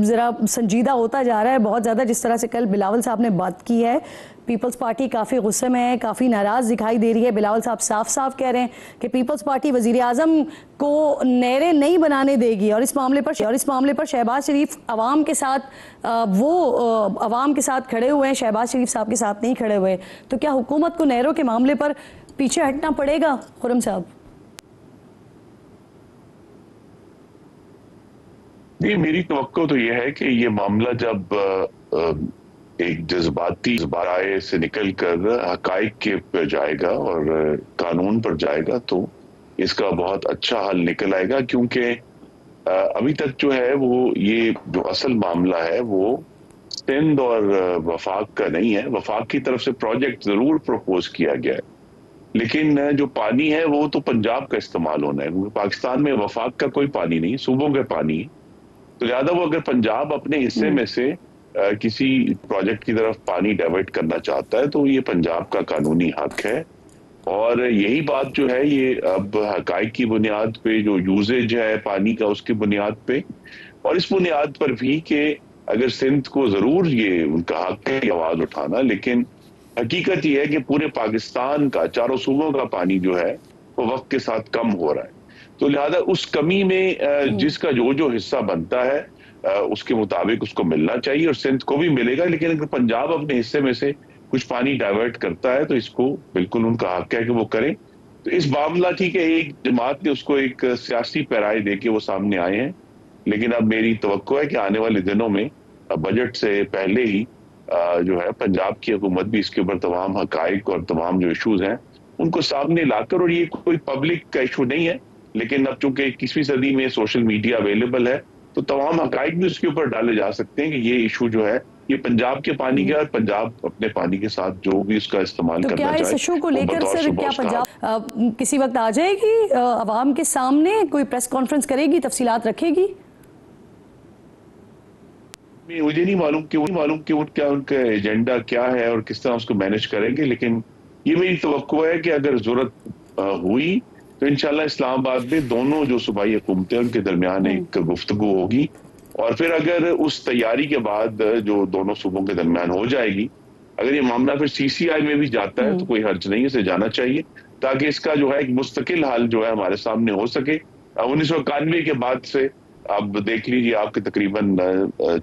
ज़रा संजीदा होता जा रहा है बहुत ज़्यादा। जिस तरह से कल बिलावल साहब ने बात की है, पीपल्स पार्टी काफ़ी गुस्से में है, काफ़ी नाराज़ दिखाई दे रही है। बिलावल साहब साफ साफ कह रहे हैं कि पीपल्स पार्टी वज़ीर आज़म को नहरें नहीं बनाने देगी, और इस मामले पर शहबाज शरीफ अवाम के साथ अवाम के साथ खड़े हुए हैं, शहबाज शरीफ साहब के साथ नहीं खड़े हुए। तो क्या हुकूमत को नहरों के मामले पर पीछे हटना पड़ेगा खुर्रम साहब? नहीं, मेरी तवक्को तो यह है कि ये मामला जब एक जज्बाती राय से निकल कर हकाइक के पर जाएगा और कानून पर जाएगा तो इसका बहुत अच्छा हल निकल आएगा। क्योंकि अभी तक जो है वो ये जो असल मामला है वो सिंध और वफाक का नहीं है। वफाक की तरफ से प्रोजेक्ट जरूर प्रपोज किया गया है, लेकिन जो पानी है वो तो पंजाब का इस्तेमाल होना है, क्योंकि पाकिस्तान में वफाक का कोई पानी नहीं, सूबों का पानी है। तो लिहाजा वो अगर पंजाब अपने हिस्से में से किसी प्रोजेक्ट की तरफ पानी डाइवर्ट करना चाहता है तो ये पंजाब का कानूनी हक है। और यही बात जो है ये अब हकाइक की बुनियाद पे, जो यूजेज है पानी का उसकी बुनियाद पे, और इस बुनियाद पर भी कि अगर सिंध को जरूर ये उनका हक है आवाज उठाना, लेकिन हकीकत ये है कि पूरे पाकिस्तान का, चारों सूबों का पानी जो है वो वक्त के साथ कम हो रहा है। तो लिहाजा उस कमी में जिसका जो हिस्सा बनता है उसके मुताबिक उसको मिलना चाहिए, और सिंध को भी मिलेगा। लेकिन अगर पंजाब अपने हिस्से में से कुछ पानी डाइवर्ट करता है तो इसको बिल्कुल उनका हक है कि वो करें। तो इस मामला, ठीक है, एक जमात ने उसको एक सियासी पैराई दे के वो सामने आए हैं, लेकिन अब मेरी तवक्को है कि आने वाले दिनों में बजट से पहले ही जो है पंजाब की हुकूमत भी इसके ऊपर तमाम हकाइक और तमाम जो इशूज हैं उनको सामने लाकर, और ये कोई पब्लिक का इशू नहीं है, लेकिन अब चूंकि 21वीं सदी में सोशल मीडिया अवेलेबल है तो तमाम हकाइक भी उसके ऊपर डाले जा सकते हैं कि ये इशू जो है ये पंजाब के पानी का, और पंजाब अपने पानी के साथ जो भी उसका इस्तेमाल करना चाहे। क्या इस इशू को लेकर सर क्या पंजाब किसी वक्त आ जाएगी अवाम के सामने, कोई प्रेस कॉन्फ्रेंस करेगी, तफसीलात रखेगी? मुझे नहीं मालूम कि उनका एजेंडा क्या है और किस तरह उसको मैनेज करेंगे, लेकिन ये मेरी तवक्को है कि अगर जरूरत हुई तो इंशाल्लाह इस्लामाबाद में दोनों जो सूबाई हुकूमतें उनके दरमियान एक गुफ्तगू होगी, और फिर अगर उस तैयारी के बाद जो दोनों सूबों के दरमियान हो जाएगी, अगर ये मामला फिर CCI में भी जाता है तो कोई हर्ज नहीं, इसे जाना चाहिए, ताकि इसका जो है एक मुस्तकिल हल जो है हमारे सामने हो सके। 1991 के बाद से अब देख लीजिए आपके तकरीबन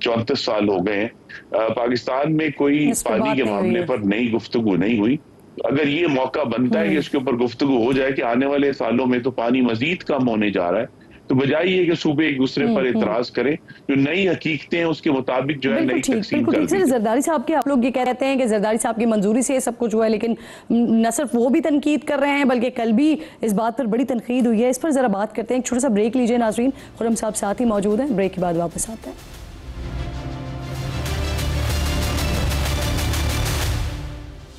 34 साल हो गए हैं, पाकिस्तान में कोई पानी के मामले पर नई गुफ्तगू नहीं हुई। अगर ये मौका बनता है कि इसके ऊपर गुफ्तगू हो जाए कि आने वाले सालों में तो पानी मजीद कम होने जा रहा है, तो बजाय ये कि सूबे एक दूसरे पर इतराज करें, जो नई हकीकतें हैं उसके मुताबिक जो है नई तकसीम कर दी। जरदारी साहब के आप लोग ये कहते हैं कि जरदारी साहब की मंजूरी से सब कुछ हुआ है, लेकिन न सिर्फ वो भी तनकीद कर रहे हैं बल्कि कल भी इस बात पर बड़ी तनकीद हुई है। इस पर जरा बात करते हैं, एक छोटा सा ब्रेक लीजिए नाजरीन। खुर्रम साहब साथ ही मौजूद हैं, ब्रेक के बाद वापस आते हैं।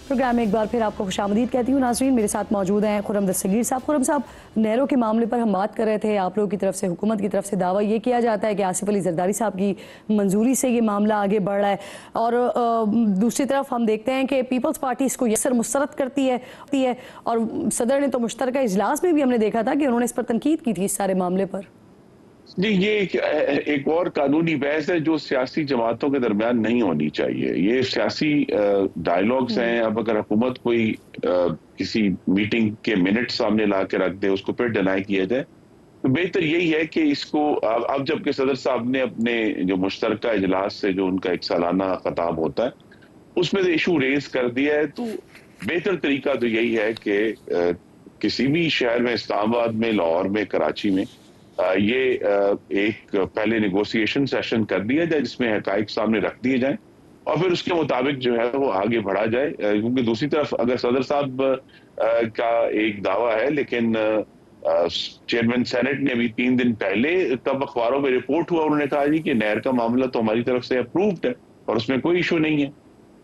प्रोग्राम में एक बार फिर आपको खुशामदीद कहती हूँ। नाज़रीन, मेरे साथ मौजूद हैं खुर्रम दस्तगीर साहब। खुर्रम साहब, नहरों के मामले पर हम बात कर रहे थे। आप लोगों की तरफ से, हुकूमत की तरफ से दावा ये किया जाता है कि आसिफ अली जरदारी साहब की मंजूरी से ये मामला आगे बढ़ रहा है, और दूसरी तरफ हम देखते हैं कि पीपल्स पार्टी इसको यसर मुस्तरद करती है, और सदर ने तो मुश्तरका इजलास में भी हमने देखा था कि उन्होंने इस पर तनकीद की थी इस सारे मामले पर। जी, ये एक और कानूनी बहस है जो सियासी जमातों के दरमियान नहीं होनी चाहिए। ये सियासी डायलॉग्स हैं। अब अगर हुकूमत कोई किसी मीटिंग के मिनट सामने ला के रख दे, उसको फिर डिनाई किया जाए, तो बेहतर यही है कि इसको अब जबकि सदर साहब ने अपने जो मुश्तरका इजलास से जो उनका एक सालाना खताब होता है उसमें से इशू रेज कर दिया है, तो बेहतर तरीका तो यही है कि किसी भी शहर में, इस्लामाबाद में, लाहौर में, कराची में, ये एक पहले नेगोशिएशन सेशन कर दिया जाए जिसमें हकाइक सामने रख दिए जाए और फिर उसके मुताबिक जो है वो आगे बढ़ा जाए। क्योंकि दूसरी तरफ अगर सदर साहब का एक दावा है, लेकिन चेयरमैन सेनेट ने अभी 3 दिन पहले तब अखबारों में रिपोर्ट हुआ, उन्होंने कहा जी कि नहर का मामला तो हमारी तरफ से अप्रूव्ड है और उसमें कोई इशू नहीं है।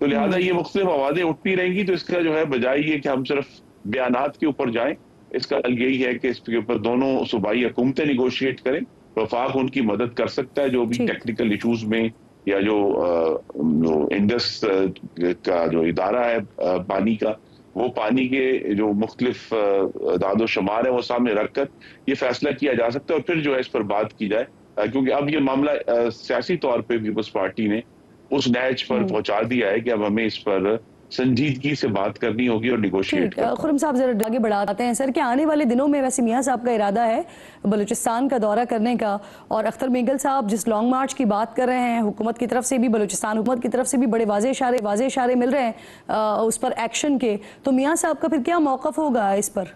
तो लिहाजा ये मुख्तलिफ आवाजें उठती रहेंगी, तो इसका जो है बजाय ये कि हम सिर्फ बयानात के ऊपर जाएं, इसका हल यही है कि इसके ऊपर दोनों सूबाई हुकूमतें निगोशिएट करें। वफाक उनकी मदद कर सकता है जो भी टेक्निकल इशूज में, या जो इंडस का जो इदारा है पानी का, वो पानी के जो मुख्तलिफ दादो शुमार है वो सामने रखकर ये फैसला किया जा सकता है और फिर जो है इस पर बात की जाए। क्योंकि अब ये मामला सियासी तौर पर पीपल्स पार्टी ने उस नहज पर पहुंचा दिया है कि अब हमें इस पर संजीदगी से बात करनी होगी और निगोशिएट करना। खुर्रम साहब, जरा आगे बढ़ाते हैं सर कि आने वाले दिनों में वैसे मियां साहब का इरादा है बलूचिस्तान का दौरा करने का, और अख्तर मेंगल साहब जिस लॉन्ग मार्च की बात कर रहे हैं, हुकूमत की तरफ से भी, बलूचिस्तान हुकूमत की तरफ से भी बड़े वाज़े इशारे मिल रहे हैं उस पर एक्शन के, तो मियां साहब का फिर क्या मौक़िफ़ होगा इस पर?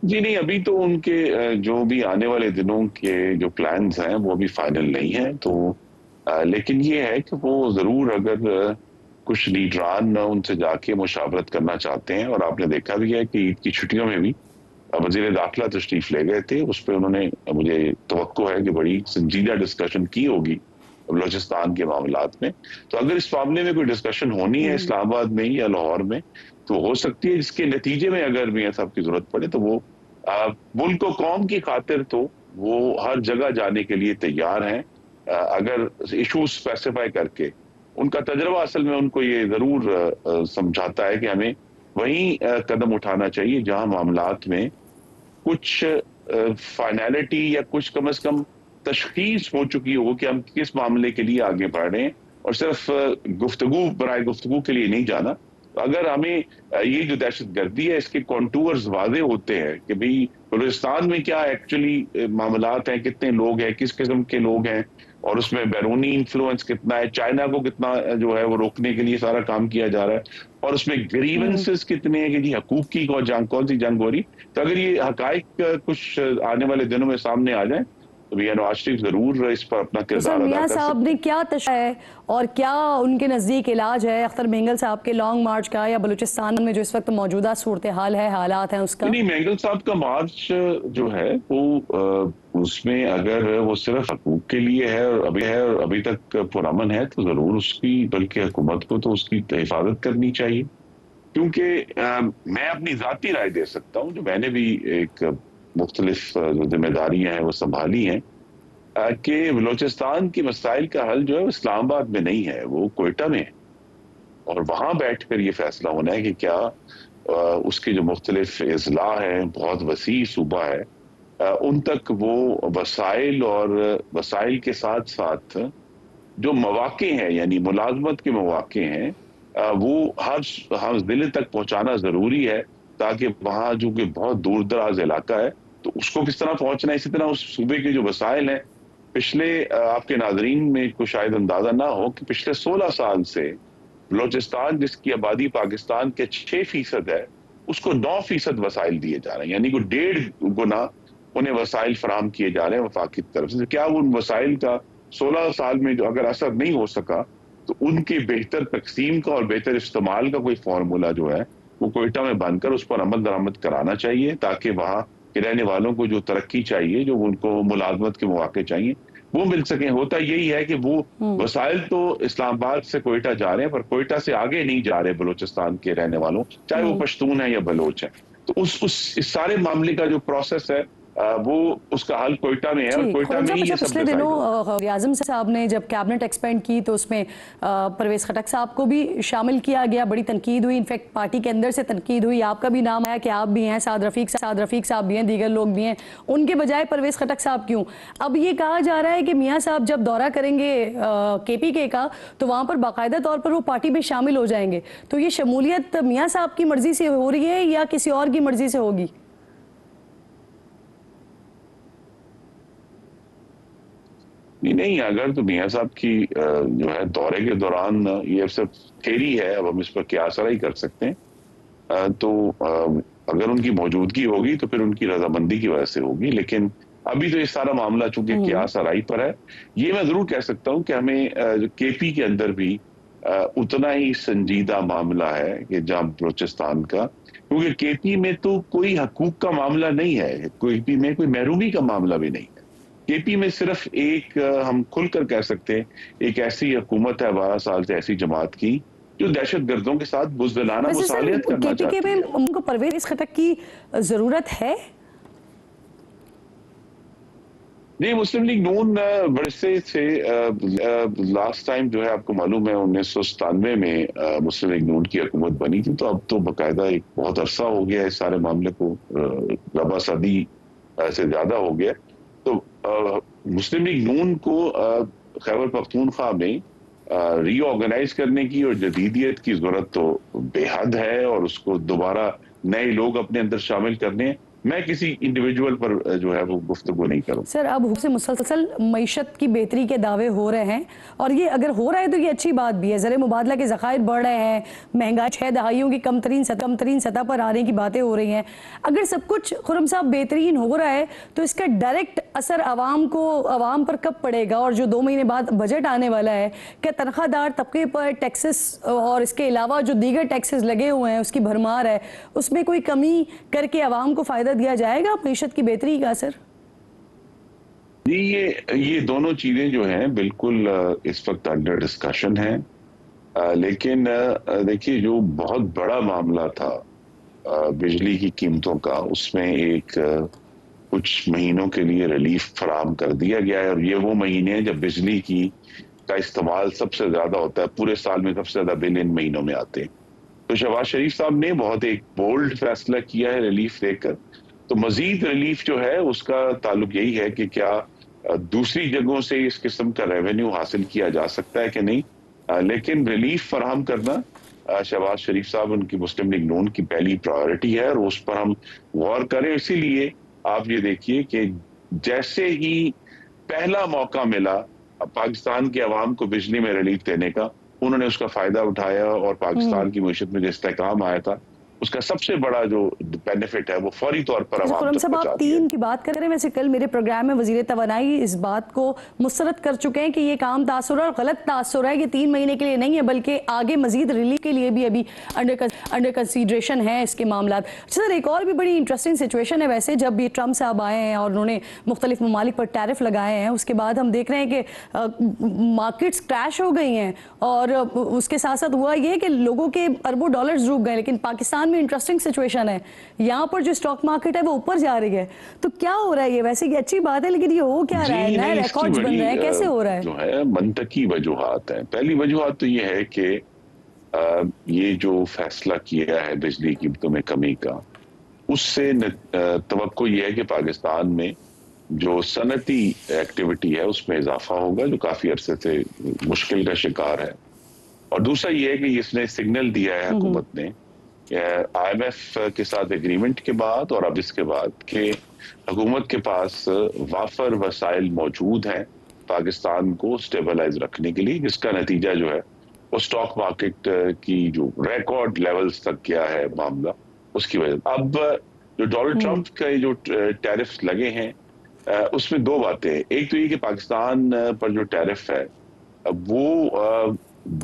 जी नहीं, अभी तो उनके जो भी आने वाले दिनों के जो प्लान्स हैं वो अभी फाइनल नहीं है, तो लेकिन ये है कि वो जरूर अगर कुछ लीडरान उनसे जाके मुशावरत करना चाहते हैं, और आपने देखा भी है कि ईद की छुट्टियों में भी वज़ीर दाखिला तशरीफ ले गए थे, उस पर उन्होंने, मुझे तवक्को है कि बड़ी संजीदा डिस्कशन की होगी बलूचिस्तान के मामलात में। तो अगर इस मामले में कोई डिस्कशन होनी है इस्लामाबाद में या लाहौर में, तो हो सकती है, जिसके नतीजे में अगर मियां साहब की जरूरत पड़े तो वो मुल्क को कौम की खातिर तो वो हर जगह जाने के लिए तैयार हैं, अगर इशू स्पेसिफाई करके। उनका तजर्बा असल में उनको ये जरूर समझाता है कि हमें वही कदम उठाना चाहिए जहां मामलात में कुछ फाइनलिटी या कुछ कम से कम तशखीस हो चुकी हो कि हम किस मामले के लिए आगे बढ़ रहे हैं, और सिर्फ बराए गुफ्तगू के लिए नहीं जाना। अगर हमें ये जो दहशतगर्दी है इसके कॉन्टूर्स वाजे होते हैं कि भाई बलूचिस्तान में क्या एक्चुअली मामलात हैं, कितने लोग हैं, किस किस्म के लोग हैं, और उसमें बैरूनी इन्फ्लुएंस कितना है, चाइना को कितना जो है वो रोकने के लिए सारा काम किया जा रहा है, और उसमें ग्रीवेंसेस कितने हैं कि जी हकूक की कौन सी जंग हो रही। तो अगर ये हकाइक कुछ आने वाले दिनों में सामने आ जाए तो मियां नवाज शरीफ जरूर इस पर अपना किरदार अदा कर सकते हैं। मियां साहब ने क्या तशा है और क्या उनके नज़दीक इलाज है अख्तर मेंगल साहब के लॉन्ग मार्च का, या बलूचिस्तान में जो इस वक्त मौजूदा सूरत हाल है, हालात हैं उसका? नहीं, मेंगल साहब का मार्च जो है वो उसमें अगर वो सिर्फ हकूक के लिए है और अभी तक पुरअमन है, तो जरूर उसकी, बल्कि हुकूमत को तो उसकी हिफाजत करनी चाहिए। क्योंकि मैं अपनी जाती राय दे सकता हूँ, जो मैंने भी एक मुख्तलिफ जो जिम्मेदारियां हैं वो संभाली हैं, कि बलूचिस्तान के मसाइल का हल जो है वो इस्लामाबाद में नहीं है, वो कोयटा में है, और वहां बैठकर ये फैसला होना है कि क्या उसके जो मुख्तलिफ अजला हैं, बहुत वसी सूबा है, उन तक वो वसाइल, और वसाइल के साथ साथ जो मौके हैं, यानी मुलाजमत के मौके हैं, वो हर जिले तक पहुंचाना जरूरी है, ताकि वहाँ जो कि बहुत दूर दराज इलाका है तो उसको किस तरह पहुंचना है। इसी तरह उस सूबे के जो वसाइल हैं, पिछले आपके नाजरीन में को शायद अंदाजा ना हो कि पिछले 16 साल से बलूचिस्तान, जिसकी आबादी पाकिस्तान के 6% है, उसको 9% वसाइल दिए जा रहे हैं, यानी कि 1.5 गुना उन्हें वसाइल फराम किए जा रहे हैं वफाक की तरफ से। क्या उन वसाइल का 16 साल में जो अगर असर नहीं हो सका, तो उनकी बेहतर तकसीम का और बेहतर इस्तेमाल का कोई फार्मूला जो है वो कोयटा में बनकर उस पर अमल दरामद कराना चाहिए, ताकि वहाँ के रहने वालों को जो तरक्की चाहिए, जो उनको मुलाजमत के मौके चाहिए, वो मिल सके। होता यही है कि वो वसाइल तो इस्लामाबाद से कोयटा जा रहे हैं, पर कोयटा से आगे नहीं जा रहे बलूचिस्तान के रहने वालों, चाहे वो पश्तून है या बलोच है। तो इस सारे मामले का जो प्रोसेस है वो उसका हल कोयटा में है, और कोयटा में ही ये सब पिछले दिनों आजम साहब ने जब कैबिनेट एक्सपेंड की तो उसमें परवेज खटक साहब को भी शामिल किया गया, बड़ी तनकीद हुई, इनफैक्ट पार्टी के अंदर से तनकीद हुई, आपका भी नाम आया कि आप भी हैं, साद रफीक साहब भी हैं, दीगर लोग भी हैं, उनके बजाय परवेज खटक साहब क्यों? अब ये कहा जा रहा है कि मियाँ साहब जब दौरा करेंगे KPK का तो वहाँ पर बाकायदा तौर पर वो पार्टी में शामिल हो जाएंगे, तो ये शमूलियत मियाँ साहब की मर्जी से हो रही है या किसी और की मर्जी से होगी? नहीं, अगर तो मियाँ साहब की जो है दौरे के दौरान ये सब थेरी है, अब हम इस पर क्या असर कर सकते हैं, तो अगर उनकी मौजूदगी होगी तो फिर उनकी रजामंदी की वजह से होगी। लेकिन अभी तो ये सारा मामला चूंकि क्या सराई पर है, ये मैं जरूर कह सकता हूँ कि हमें KP के अंदर भी उतना ही संजीदा मामला है कि जहाँ बलूचिस्तान का, क्योंकि KP में तो कोई हकूक का मामला नहीं है, KP में कोई महरूमी का मामला भी नहीं है। KP में सिर्फ एक हम खुलकर कह सकते हैं एक ऐसी हुकूमत है 12 साल से, ऐसी जमात की जो दहशत गर्दों के साथ बुज़दिलाना मुसालियत करना चाहती है। KPK में उनको परवेज खटक की जरूरत है? नहीं, मुस्लिम लीग नून बरसे से लास्ट टाइम जो है आपको मालूम है 1997 में मुस्लिम लीग नून की हुकूमत बनी थी, तो अब तो बाकायदा एक बहुत अरसा हो गया है, इस सारे मामले को रबा सदी से ज्यादा हो गया। तो मुस्लिम लीग नून को खैबर पख्तूनख्वा में रीऑर्गेनाइज करने की और जदीदियत की जरूरत तो बेहद है, और उसको दोबारा नए लोग अपने अंदर शामिल करने। मैं किसी इंडिविजुअल पर जो है वो गुफ्तगू नहीं करूं। सर, अब से मुसलसल मईशत की बेहतरी के दावे हो रहे हैं, और ये अगर हो रहा है तो ये अच्छी बात भी है। ज़र मुबादला के ज़खायर बढ़ रहे हैं, महंगाई 6 दहाइयों की कम तरीन सतह पर आने की बातें हो रही हैं। अगर सब कुछ खुर्रम साहब बेहतरीन हो रहा है तो इसका डायरेक्ट असर आवाम पर कब पड़ेगा? और जो 2 महीने बाद बजट आने वाला है, क्या तनख्वाहदार तबके पर टैक्सेस और इसके अलावा जो दीगर टैक्सेस लगे हुए हैं उसकी भरमार है, उसमें कोई कमी करके आवाम को फ़ायदा दिया जाएगा मईशत की बेहतरी का असर? जी, ये दोनों चीजें जो हैं बिल्कुल इस वक्त अंडर डिस्कशन है। लेकिन देखिए, जो बहुत बड़ा मामला था बिजली की कीमतों का, उसमें एक कुछ महीनों के लिए रिलीफ फराहम कर दिया गया है, और ये वो महीने हैं जब बिजली का इस्तेमाल सबसे ज्यादा होता है। पूरे साल में सबसे ज्यादा बिल इन महीनों में आते हैं। तो शहबाज शरीफ साहब ने बहुत एक बोल्ड फैसला किया है रिलीफ देकर। तो मजीद रिलीफ जो है उसका ताल्लुक यही है कि क्या दूसरी जगहों से इस किस्म का रेवेन्यू हासिल किया जा सकता है कि नहीं। लेकिन रिलीफ फराहम करना शहबाज शरीफ साहब, उनकी मुस्लिम लीग नून की पहली प्रायोरिटी है, और उस पर हम गौर करें। इसीलिए आप ये देखिए कि जैसे ही पहला मौका मिला पाकिस्तान के अवाम को बिजली में रिलीफ देने का, उन्होंने उसका फायदा उठाया, और पाकिस्तान की मईशत में जो इस्तेहकाम आया था उसका सबसे बड़ा जो बेनिफिट है वो फौरी तौर पर खुर्रम साहब, आप 3 की बात कर रहे हैं। वैसे कल मेरे प्रोग्राम में वजीर तवानाई इस बात को मुस्तरद कर चुके हैं कि ये काम तासुर और गलत तासुर है, कि 3 महीने के लिए नहीं है बल्कि आगे मजीद रिलीफ के लिए भी अभी अंडर कंसीडरेशन है इसके मामला। सर, एक और भी बड़ी इंटरेस्टिंग सिचुएशन है वैसे, जब ये ट्रम्प साहब आए हैं और उन्होंने मुख्तलिफ ममालिक पर टैरिफ लगाए हैं, उसके बाद हम देख रहे हैं कि मार्केट्स क्रैश हो गई हैं, और उसके साथ साथ हुआ ये कि लोगों के अरबों डॉलर्स डूब गए। लेकिन पाकिस्तान में इंटरेस्टिंग सिचुएशन है, यहाँ पर जो स्टॉक मार्केट है वो ऊपर जा रही है। तो क्या हो रहा है? ये वैसे ये अच्छी बात है, लेकिन ये हो क्या रहा है? नए रिकॉर्ड्स बन रहे हैं, कैसे हो रहा है? जो है मंतकी वजूहात है। पहली वजूहात तो ये है कि ये जो फैसला किया है बिजली कीमतों में कमी का, उससे तवक्को ये है कि पाकिस्तान में जो सनती एक्टिविटी है उसमें इजाफा होगा, जो काफी अरसे से मुश्किल का शिकार है। और दूसरा ये है कि इसने सिग्नल दिया है हुकूमत ने IMF के साथ एग्रीमेंट के बाद और अब इसके बाद कि हुकूमत के पास वाफर वसाइल मौजूद हैं पाकिस्तान को स्टेबलाइज रखने के लिए, जिसका नतीजा जो है वो स्टॉक मार्केट की जो रिकॉर्ड लेवल्स तक गया है मामला, उसकी वजह। अब जो डोनाल्ड ट्रंप के जो टैरिफ्स लगे हैं उसमें 2 बातें हैं। एक तो ये कि पाकिस्तान पर जो टैरिफ है वो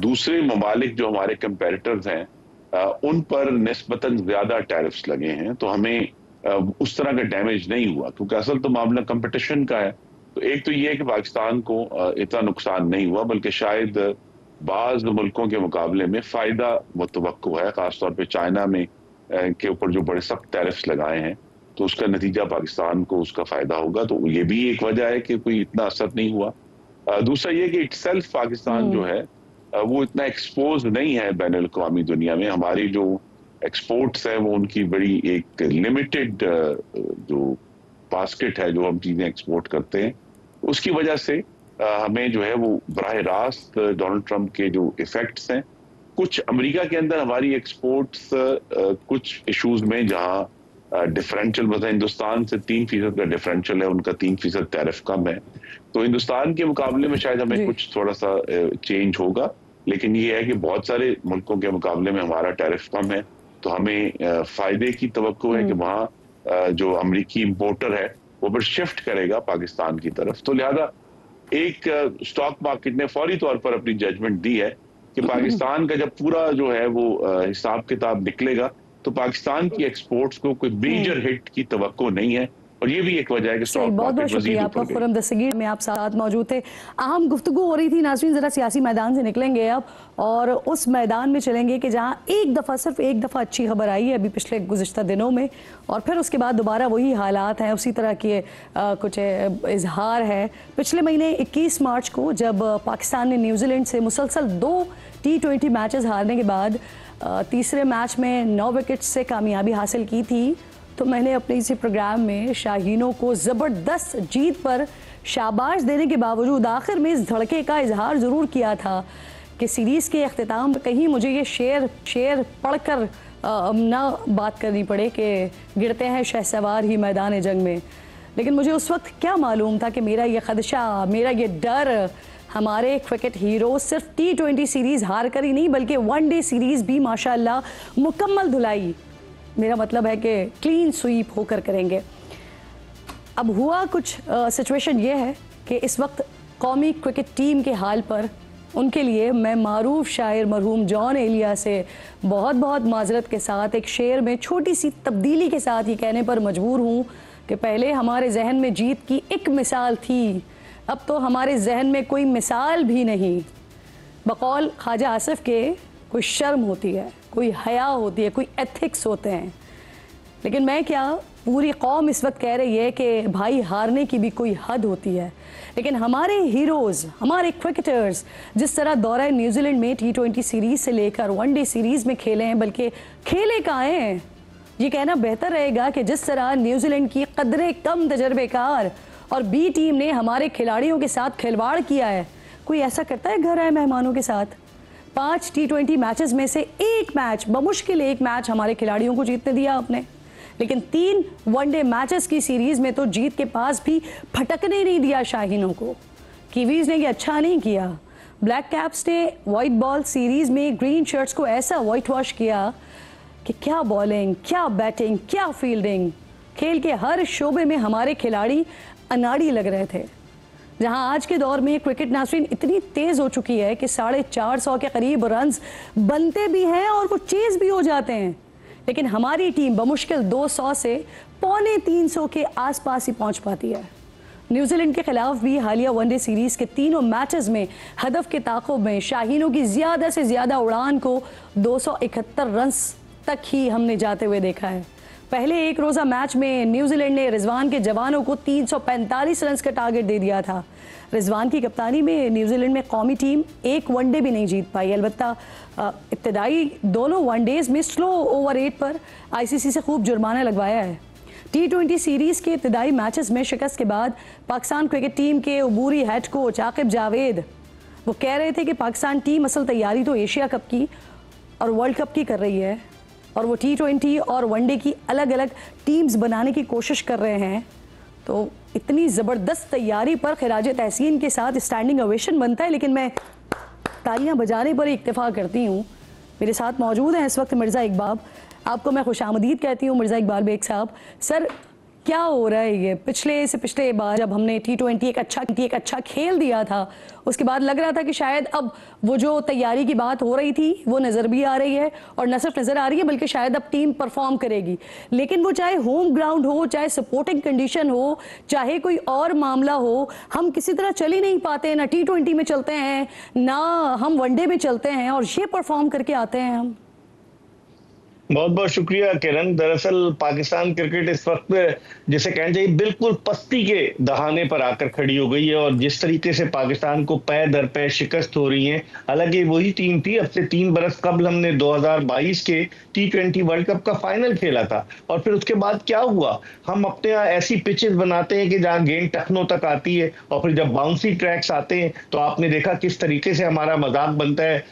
दूसरे ममालिक जो हमारे कंपेरेटर्स हैं उन पर निस्बतन ज्यादा टैरिफ्स लगे हैं, तो हमें उस तरह का डैमेज नहीं हुआ, क्योंकि असल तो मामला कंपटीशन का है। तो एक तो ये है कि पाकिस्तान को इतना नुकसान नहीं हुआ, बल्कि शायद बाज मुल्कों के मुकाबले में फ़ायदा मुतवक्को है, ख़ासतौर पे चाइना में के ऊपर जो बड़े सख्त टैरिफ्स लगाए हैं, तो उसका नतीजा पाकिस्तान को उसका फ़ायदा होगा। तो ये भी एक वजह है कि कोई इतना असर नहीं हुआ। दूसरा ये कि इटसेल्फ पाकिस्तान जो है वो इतना एक्सपोज नहीं है बैन अल-अक़वामी दुनिया में। हमारी जो एक्सपोर्ट्स है वो उनकी बड़ी एक लिमिटेड जो बास्केट है, जो हम चीज़ें एक्सपोर्ट करते हैं, उसकी वजह से हमें जो है वो बराह रास्त डोनाल्ड ट्रंप के जो इफेक्ट्स हैं, कुछ अमेरिका के अंदर हमारी एक्सपोर्ट्स कुछ इश्यूज में जहां डिफरेंशियल मतलब हिंदुस्तान से 3% का डिफरेंशियल है, उनका 3% टैरिफ कम है, तो हिंदुस्तान के मुकाबले में शायद हमें कुछ थोड़ा सा चेंज होगा। लेकिन ये है कि बहुत सारे मुल्कों के मुकाबले में हमारा टैरिफ कम है, तो हमें फायदे की तवक्को है कि वहाँ जो अमरीकी इम्पोर्टर है वो फिर शिफ्ट करेगा पाकिस्तान की तरफ। तो लिहाजा एक स्टॉक मार्केट ने फौरी तौर पर अपनी जजमेंट दी है कि पाकिस्तान का जब पूरा जो है वो हिसाब किताब निकलेगा तो पाकिस्तान की एक्सपोर्ट्स को कोई मेजर हिट की तवक्को नहीं है, और ये भी एक वजह है कि स्टॉक बहुत बहुत शुक्रिया आपका। खुर्रम दस्तगीर में आप साथ मौजूद थे। अहम गुफ्तगू हो रही थी नाज़रीन, ज़रा सियासी मैदान से निकलेंगे अब और उस मैदान में चलेंगे कि जहां एक दफ़ा सिर्फ एक दफ़ा अच्छी खबर आई है अभी पिछले गुज़िश्ता दिनों में, और फिर उसके बाद दोबारा वही हालात हैं, उसी तरह के कुछ इजहार है। पिछले महीने 21 मार्च को जब पाकिस्तान ने न्यूजीलैंड से मुसलसल 2 T20 मैचेस हारने के बाद तीसरे मैच में 9 विकेट से कामयाबी हासिल की थी, तो मैंने अपने इसी प्रोग्राम में शाहीनों को ज़बरदस्त जीत पर शाबाश देने के बावजूद आखिर में इस धड़के का इजहार ज़रूर किया था कि सीरीज़ के अख्तिताम कहीं मुझे ये शेर पढ़कर ना बात करनी पड़े कि गिरते हैं शहसवार ही मैदान जंग में। लेकिन मुझे उस वक्त क्या मालूम था कि मेरा ये खदशा, मेरा ये डर हमारे क्रिकेट हीरो सिर्फ T20 सीरीज़ हार कर ही नहीं बल्कि वनडे सीरीज़ भी माशाअल्लाह मुकम्मल धुलाई, मेरा मतलब है कि क्लीन स्वीप होकर करेंगे। अब हुआ कुछ सिचुएशन ये है कि इस वक्त कौमी क्रिकेट टीम के हाल पर उनके लिए मैं मारूफ शायर मरहूम जॉन एलिया से बहुत बहुत माजरत के साथ एक शेर में छोटी सी तब्दीली के साथ ये कहने पर मजबूर हूँ कि पहले हमारे जहन में जीत की एक मिसाल थी, अब तो हमारे जहन में कोई मिसाल भी नहीं। बकौल ख्वाजा आसिफ के कोई शर्म होती है, कोई हया होती है, कोई एथिक्स होते हैं, लेकिन मैं क्या पूरी कौम इस वक्त कह रही है कि भाई हारने की भी कोई हद होती है। लेकिन हमारे हीरोज़, हमारे क्रिकेटर्स जिस तरह दौरा न्यूजीलैंड में T20 सीरीज़ से लेकर वनडे सीरीज़ में खेले हैं, बल्कि खेले कहाँ हैं, ये कहना बेहतर रहेगा कि जिस तरह न्यूजीलैंड की कदरे कम तजर्बेकार और बी टीम ने हमारे खिलाड़ियों के साथ खिलवाड़ किया है। कोई ऐसा करता है घर आए मेहमानों के साथ? 5 T20 मैचेस में से एक मैच, बमुश्किल एक मैच हमारे खिलाड़ियों को जीतने दिया आपने, लेकिन 3 वनडे मैचेस की सीरीज में तो जीत के पास भी फटकने नहीं दिया शाहीनों को। कीवीज ने ये अच्छा नहीं किया। ब्लैक कैप्स ने वाइट बॉल सीरीज में ग्रीन शर्ट्स को ऐसा वाइट वॉश किया कि क्या बॉलिंग, क्या बैटिंग, क्या फील्डिंग, खेल के हर शोबे में हमारे खिलाड़ी अनाड़ी लग रहे थे। जहां आज के दौर में क्रिकेट नाज़रीन इतनी तेज हो चुकी है कि 450 के करीब रन्स बनते भी हैं और वो चेज भी हो जाते हैं, लेकिन हमारी टीम बमुश्किल 200 से 250 के आसपास ही पहुंच पाती है। न्यूजीलैंड के खिलाफ भी हालिया वनडे सीरीज के तीनों मैचेस में हदफ के ताक़ुब में शाहीनों की ज़्यादा से ज़्यादा उड़ान को 271 रन्स तक ही हमने जाते हुए देखा है। पहले एक रोज़ा मैच में न्यूजीलैंड ने रिजवान के जवानों को 345 रन का टारगेट दे दिया था। रिजवान की कप्तानी में न्यूजीलैंड में कौमी टीम एक वनडे भी नहीं जीत पाई। अलबत्ता इब्तदाई दोनों वनडेज में स्लो ओवर 8 पर आईसीसी से खूब जुर्माना लगवाया है। T20 सीरीज़ के इब्तदाई मैचेस में शिकस्त के बाद पाकिस्तान क्रिकेट टीम के अबूरी हेड कोच आकिब जावेद वो कह रहे थे कि पाकिस्तान टीम असल तैयारी तो एशिया कप की और वर्ल्ड कप की कर रही है, और वो T20 और वनडे की अलग अलग टीम्स बनाने की कोशिश कर रहे हैं। तो इतनी ज़बरदस्त तैयारी पर खिराज तहसीन के साथ स्टैंडिंग ओवेशन बनता है, लेकिन मैं तालियां बजाने पर ही इक्तफा करती हूँ। मेरे साथ मौजूद हैं इस वक्त मिर्ज़ा इकबाल, आपको मैं खुशामदीद कहती हूँ मिर्ज़ा इकबाल बेग साहब। सर, क्या हो रहा है ये? पिछले बार जब हमने T20 एक अच्छा खेल दिया था, उसके बाद लग रहा था कि शायद अब वो जो तैयारी की बात हो रही थी वो नज़र भी आ रही है, और न सिर्फ नज़र आ रही है बल्कि शायद अब टीम परफॉर्म करेगी। लेकिन वो चाहे होम ग्राउंड हो, चाहे सपोर्टिंग कंडीशन हो, चाहे कोई और मामला हो, हम किसी तरह चल ही नहीं पाते। ना T20 में चलते हैं, ना हम वनडे में चलते हैं, और ये परफॉर्म करके आते हैं हम। बहुत बहुत शुक्रिया किरण। दरअसल पाकिस्तान क्रिकेट इस वक्त जिसे कहना चाहिए बिल्कुल पस्ती के दहाने पर आकर खड़ी हो गई है, और जिस तरीके से पाकिस्तान को पै दर पै शिकस्त हो रही है। हालांकि वही टीम थी, अब से 3 बरस कबल हमने 2022 के T20 वर्ल्ड कप का फाइनल खेला था, और फिर उसके बाद क्या हुआ, हम अपने यहाँ ऐसी पिचेस बनाते हैं कि जहाँ गेंद टखनों तक आती है, और फिर जब बाउंसी ट्रैक्स आते हैं तो आपने देखा किस तरीके से हमारा मजाक बनता है।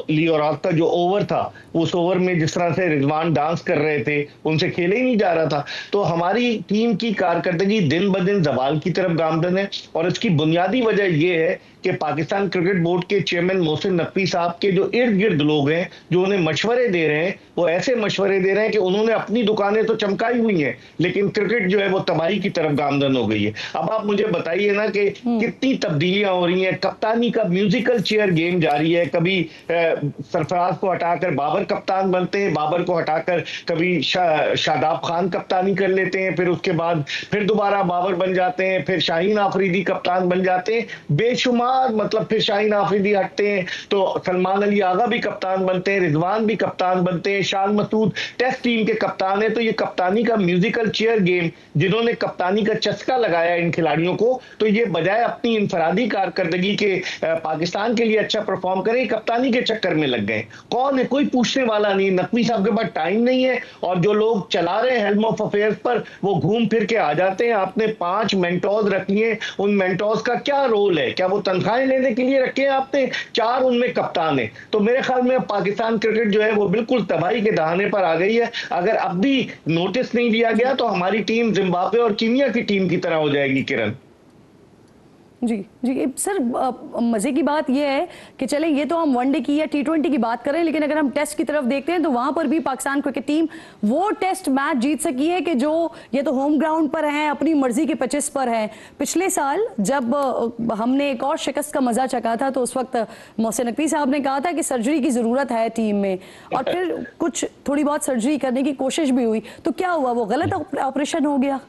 ली और का जो ओवर था, उस ओवर में जिस तरह से रिजवान डांस कर रहे थे, उनसे खेले ही नहीं जा रहा था। तो हमारी टीम की कारकर्दगी दिन ब दिन जवाल की तरफ गामजन है, और इसकी बुनियादी वजह यह है कि पाकिस्तान क्रिकेट बोर्ड के चेयरमैन मोहसिन नकवी साहब के जो इर्द गिर्द लोग हैं, जो उन्हें मशवरे दे रहे हैं, वो ऐसे मशवरे दे रहे हैं कि उन्होंने अपनी दुकानें तो चमकाई हुई हैं, लेकिन क्रिकेट जो है वो तबाही की तरफ गामजन हो गई है। अब आप मुझे बताइए ना कि कितनी तब्दीलियां हो रही हैं। कप्तानी का म्यूजिकल चेयर गेम जारी है। कभी सरफराज को हटाकर बाबर कप्तान बनते हैं, बाबर को हटाकर कभी शादाब खान कप्तानी कर लेते हैं, फिर उसके बाद फिर दोबारा बाबर बन जाते हैं, फिर शाहीन आफरीदी कप्तान बन जाते हैं। बेशुमार मतलब फिर शाहीन आफरीदी हटते हैं तो सलमान अली आगा भी कप्तान बनते हैं, रिजवान भी कप्तान बनते हैं, शान मसूद टेस्ट टीम के कप्तान है। तो ये कप्तानी का म्यूजिकल चेयर गेम, जिन्होंने कप्तानी का चस्का लगाया इन खिलाड़ियों को, तो ये बजाय अपनी इंफरादी कारकर्दगी के पाकिस्तान के लिए अच्छा परफॉर्म करें, कप्तानी के चक्कर में लग गए। कौन है? कोई पूछने वाला नहीं। नकवी साहब के पास टाइम नहीं है, और जो लोग चला रहे हैं हेल्म ऑफ अफेयर्स पर, वो घूम फिर के आ जाते हैं। आपने 5 मेंटोर्स रख लिए, उन मेंटोर्स का क्या रोल है? क्या वो तनख्वाहें लेने के लिए रखे हैं आपने? 4 उनमें कप्तान है। तो मेरे ख्याल में पाकिस्तान क्रिकेट जो है वो बिल्कुल तबाही के दहाने पर आ गई है। अगर अब भी नोटिस नहीं लिया गया तो हमारी टीम जिम्बाब्वे और कीनिया की टीम की तरह हो जाएगी किरण। जी जी सर, मज़े की बात यह है कि चले ये तो हम वनडे की या T20 की बात करें, लेकिन अगर हम टेस्ट की तरफ देखते हैं तो वहां पर भी पाकिस्तान क्रिकेट टीम वो टेस्ट मैच जीत सकी है कि जो ये तो होम ग्राउंड पर हैं, अपनी मर्जी के पिचेस पर हैं। पिछले साल जब हमने एक और शिकस्त का मजा चखा था तो उस वक्त मोहसिन नकवी साहब ने कहा था कि सर्जरी की ज़रूरत है टीम में, और फिर कुछ थोड़ी बहुत सर्जरी करने की कोशिश भी हुई। तो क्या हुआ, वो गलत ऑपरेशन हो गया?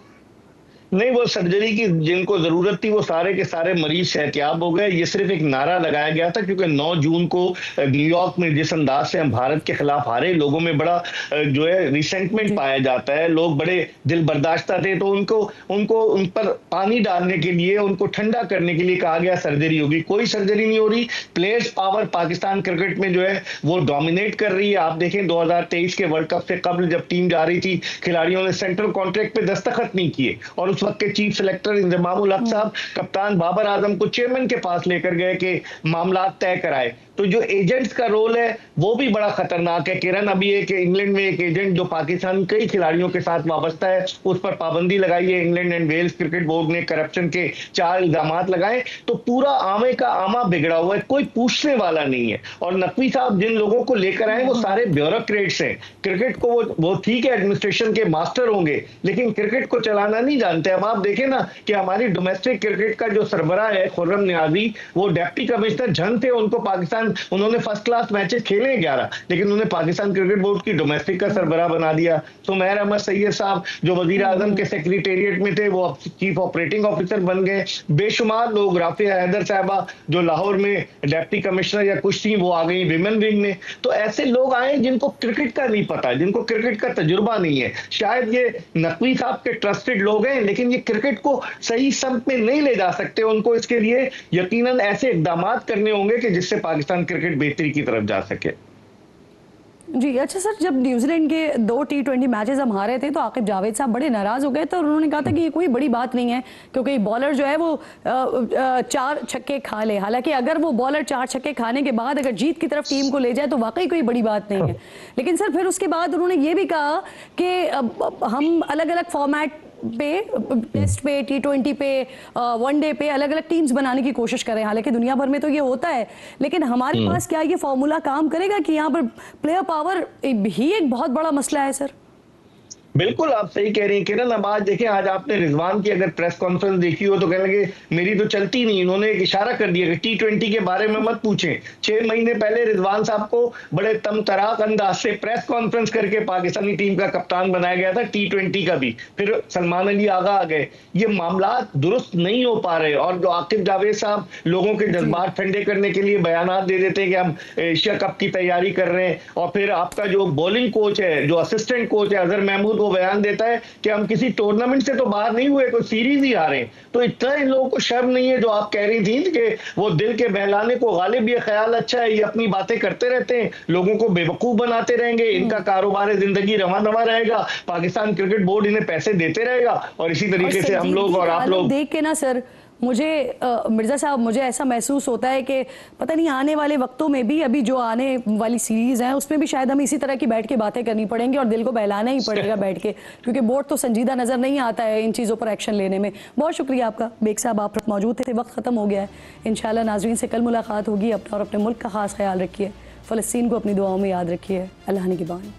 नहीं, वो सर्जरी की जिनको जरूरत थी वो सारे के सारे मरीज सेहतियाब हो गए। ये सिर्फ एक नारा लगाया गया था क्योंकि 9 जून को न्यूयॉर्क में जिस अंदाज से हम भारत के खिलाफ हारे, लोगों में बड़ा जो है रिसेंटमेंट पाया जाता है, लोग बड़े दिल बर्दाश्ता थे, तो उनको उन पर पानी डालने के लिए, उनको ठंडा करने के लिए कहा गया सर्जरी होगी। कोई सर्जरी नहीं हो रही। प्लेयर्स पावर पाकिस्तान क्रिकेट में जो है वो डोमिनेट कर रही है। आप देखें 2023 के वर्ल्ड कप से कबल जब टीम जा रही थी, खिलाड़ियों ने सेंट्रल कॉन्ट्रैक्ट पे दस्तखत नहीं किए, और उस वक्त के चीफ सिलेक्टर इंजमामुल हक साहब कप्तान बाबर आजम को चेयरमैन के पास लेकर गए कि मामला तय कराए। तो जो एजेंट्स का रोल है वो भी बड़ा खतरनाक है किरण। अभी एक इंग्लैंड में एक एजेंट जो पाकिस्तान कई खिलाड़ियों के साथ वाबस्ता है, उस पर पाबंदी लगाई है। England and Wales cricket board ने करप्शन के 4 इल्जामात लगाए। तो पूरा आमे का आमा बिगड़ा हुआ है, कोई पूछने वाला नहीं है। और नकवी साहब जिन लोगों को लेकर आए वो सारे ब्यूरोक्रेट्स हैं। क्रिकेट को वो ठीक है एडमिनिस्ट्रेशन के मास्टर होंगे, लेकिन क्रिकेट को चलाना नहीं जानते। अब आप देखें ना कि हमारी डोमेस्टिक क्रिकेट का जो सरबराह है खुर्रम नियाजी, वो डिप्टी कमिश्नर झन थे, उनको पाकिस्तान, उन्होंने फर्स्ट क्लास मैचेस खेले 11, लेकिन उन्होंने पाकिस्तान क्रिकेट बोर्ड की डोमेस्टिक का सरबराह बना दिया। सुमैर अहमद सैयद साहब जो वजीर आजम के सेक्रेटेरिएट में थे, वो अब चीफ ऑपरेटिंग ऑफिसर बन गए। बेशुमार लोग, राफिया हैदर साहबा जो लाहौर में डिप्टी कमिश्नर या कुछ थी, वो आ गई विमेन विंग में। तो ऐसे लोग आए जिनको क्रिकेट का नहीं पता, जिनको क्रिकेट का तजुर्बा नहीं है। शायद ये नकवी साहब के ट्रस्टेड लोग हैं, लेकिन ये क्रिकेट को सही समत में नहीं ले जा सकते। उनको इसके लिए यकीनन ऐसे इकदाम करने होंगे कि जिससे पाकिस्तान क्रिकेट बेहतरी की तरफ जा सके। जी अच्छा सर, जब न्यूजीलैंड के 2 T20 मैचेस हम हारे थे तो आकिब जावेद साहब बड़े नाराज हो गए थे, और उन्होंने कहा था कि ये कोई बड़ी बात नहीं है क्योंकि बॉलर जो है वो 4 छक्के खा ले। हालांकि अगर वो बॉलर 4 छक्के खाने के बाद अगर जीत की तरफ टीम को ले जाए तो वाकई कोई बड़ी बात नहीं है। लेकिन सर फिर उसके बाद उन्होंने ये भी कहा कि हम अलग अलग फॉर्मेट पे, टेस्ट पे, T20 पे, वनडे पे अलग अलग टीम्स बनाने की कोशिश करें। हालांकि दुनिया भर में तो ये होता है, लेकिन हमारे पास क्या ये फॉर्मूला काम करेगा कि यहाँ पर प्लेयर पावर ही एक बहुत बड़ा मसला है सर? बिल्कुल आप सही कह रही हैं किरण। अब आज देखें, आज आपने रिजवान की अगर प्रेस कॉन्फ्रेंस देखी हो तो कहने लगे मेरी तो चलती नहीं। इन्होंने एक इशारा कर दिया कि T20 के बारे में मत पूछें। 6 महीने पहले रिजवान साहब को बड़े तमतराक अंदाज से प्रेस कॉन्फ्रेंस करके पाकिस्तानी टीम का कप्तान बनाया गया था, T20 का भी। फिर सलमान अली आगा आ गए। ये मामला दुरुस्त नहीं हो पा रहे। और जो आकिब जावेद साहब लोगों के जज्बात ठंडे करने के लिए बयानात दे देते हैं कि हम एशिया कप की तैयारी कर रहे हैं, और फिर आपका जो बॉलिंग कोच है, जो असिस्टेंट कोच है अजहर महमूद, वो बयान देता है कि हम किसी टूर्नामेंट से तो बाहर नहीं हुए, कोई सीरीज ही हारे। तो इतना इन लोगों को शर्म नहीं है। जो आप कह रही थी कि वो दिल के बहलाने को गालिब ये ख्याल अच्छा है, ये अपनी बातें करते रहते हैं, लोगों को बेवकूफ बनाते रहेंगे, इनका कारोबार जिंदगी रवा नवा रहेगा, पाकिस्तान क्रिकेट बोर्ड इन्हें पैसे देते रहेगा, और इसी तरीके से हम लोग और आप लोग देख के ना सर, मुझे मिर्जा साहब, मुझे ऐसा महसूस होता है कि पता नहीं आने वाले वक्तों में भी, अभी जो आने वाली सीरीज है उसमें भी शायद हमें इसी तरह की बैठ के बातें करनी पड़ेंगी और दिल को बहलाना ही पड़ेगा बैठ के, क्योंकि बोर्ड तो संजीदा नजर नहीं आता है इन चीज़ों पर एक्शन लेने में। बहुत शुक्रिया आपका बेग साहब, आप मौजूद थे। वक्त खत्म हो गया है। इंशाल्लाह नाजरीन से कल मुलाकात होगी। अपना और अपने मुल्क का खास ख्याल रखिए। फ़लस्तीन को अपनी दुआओं में याद रखिए। अल्लाह निगहबान।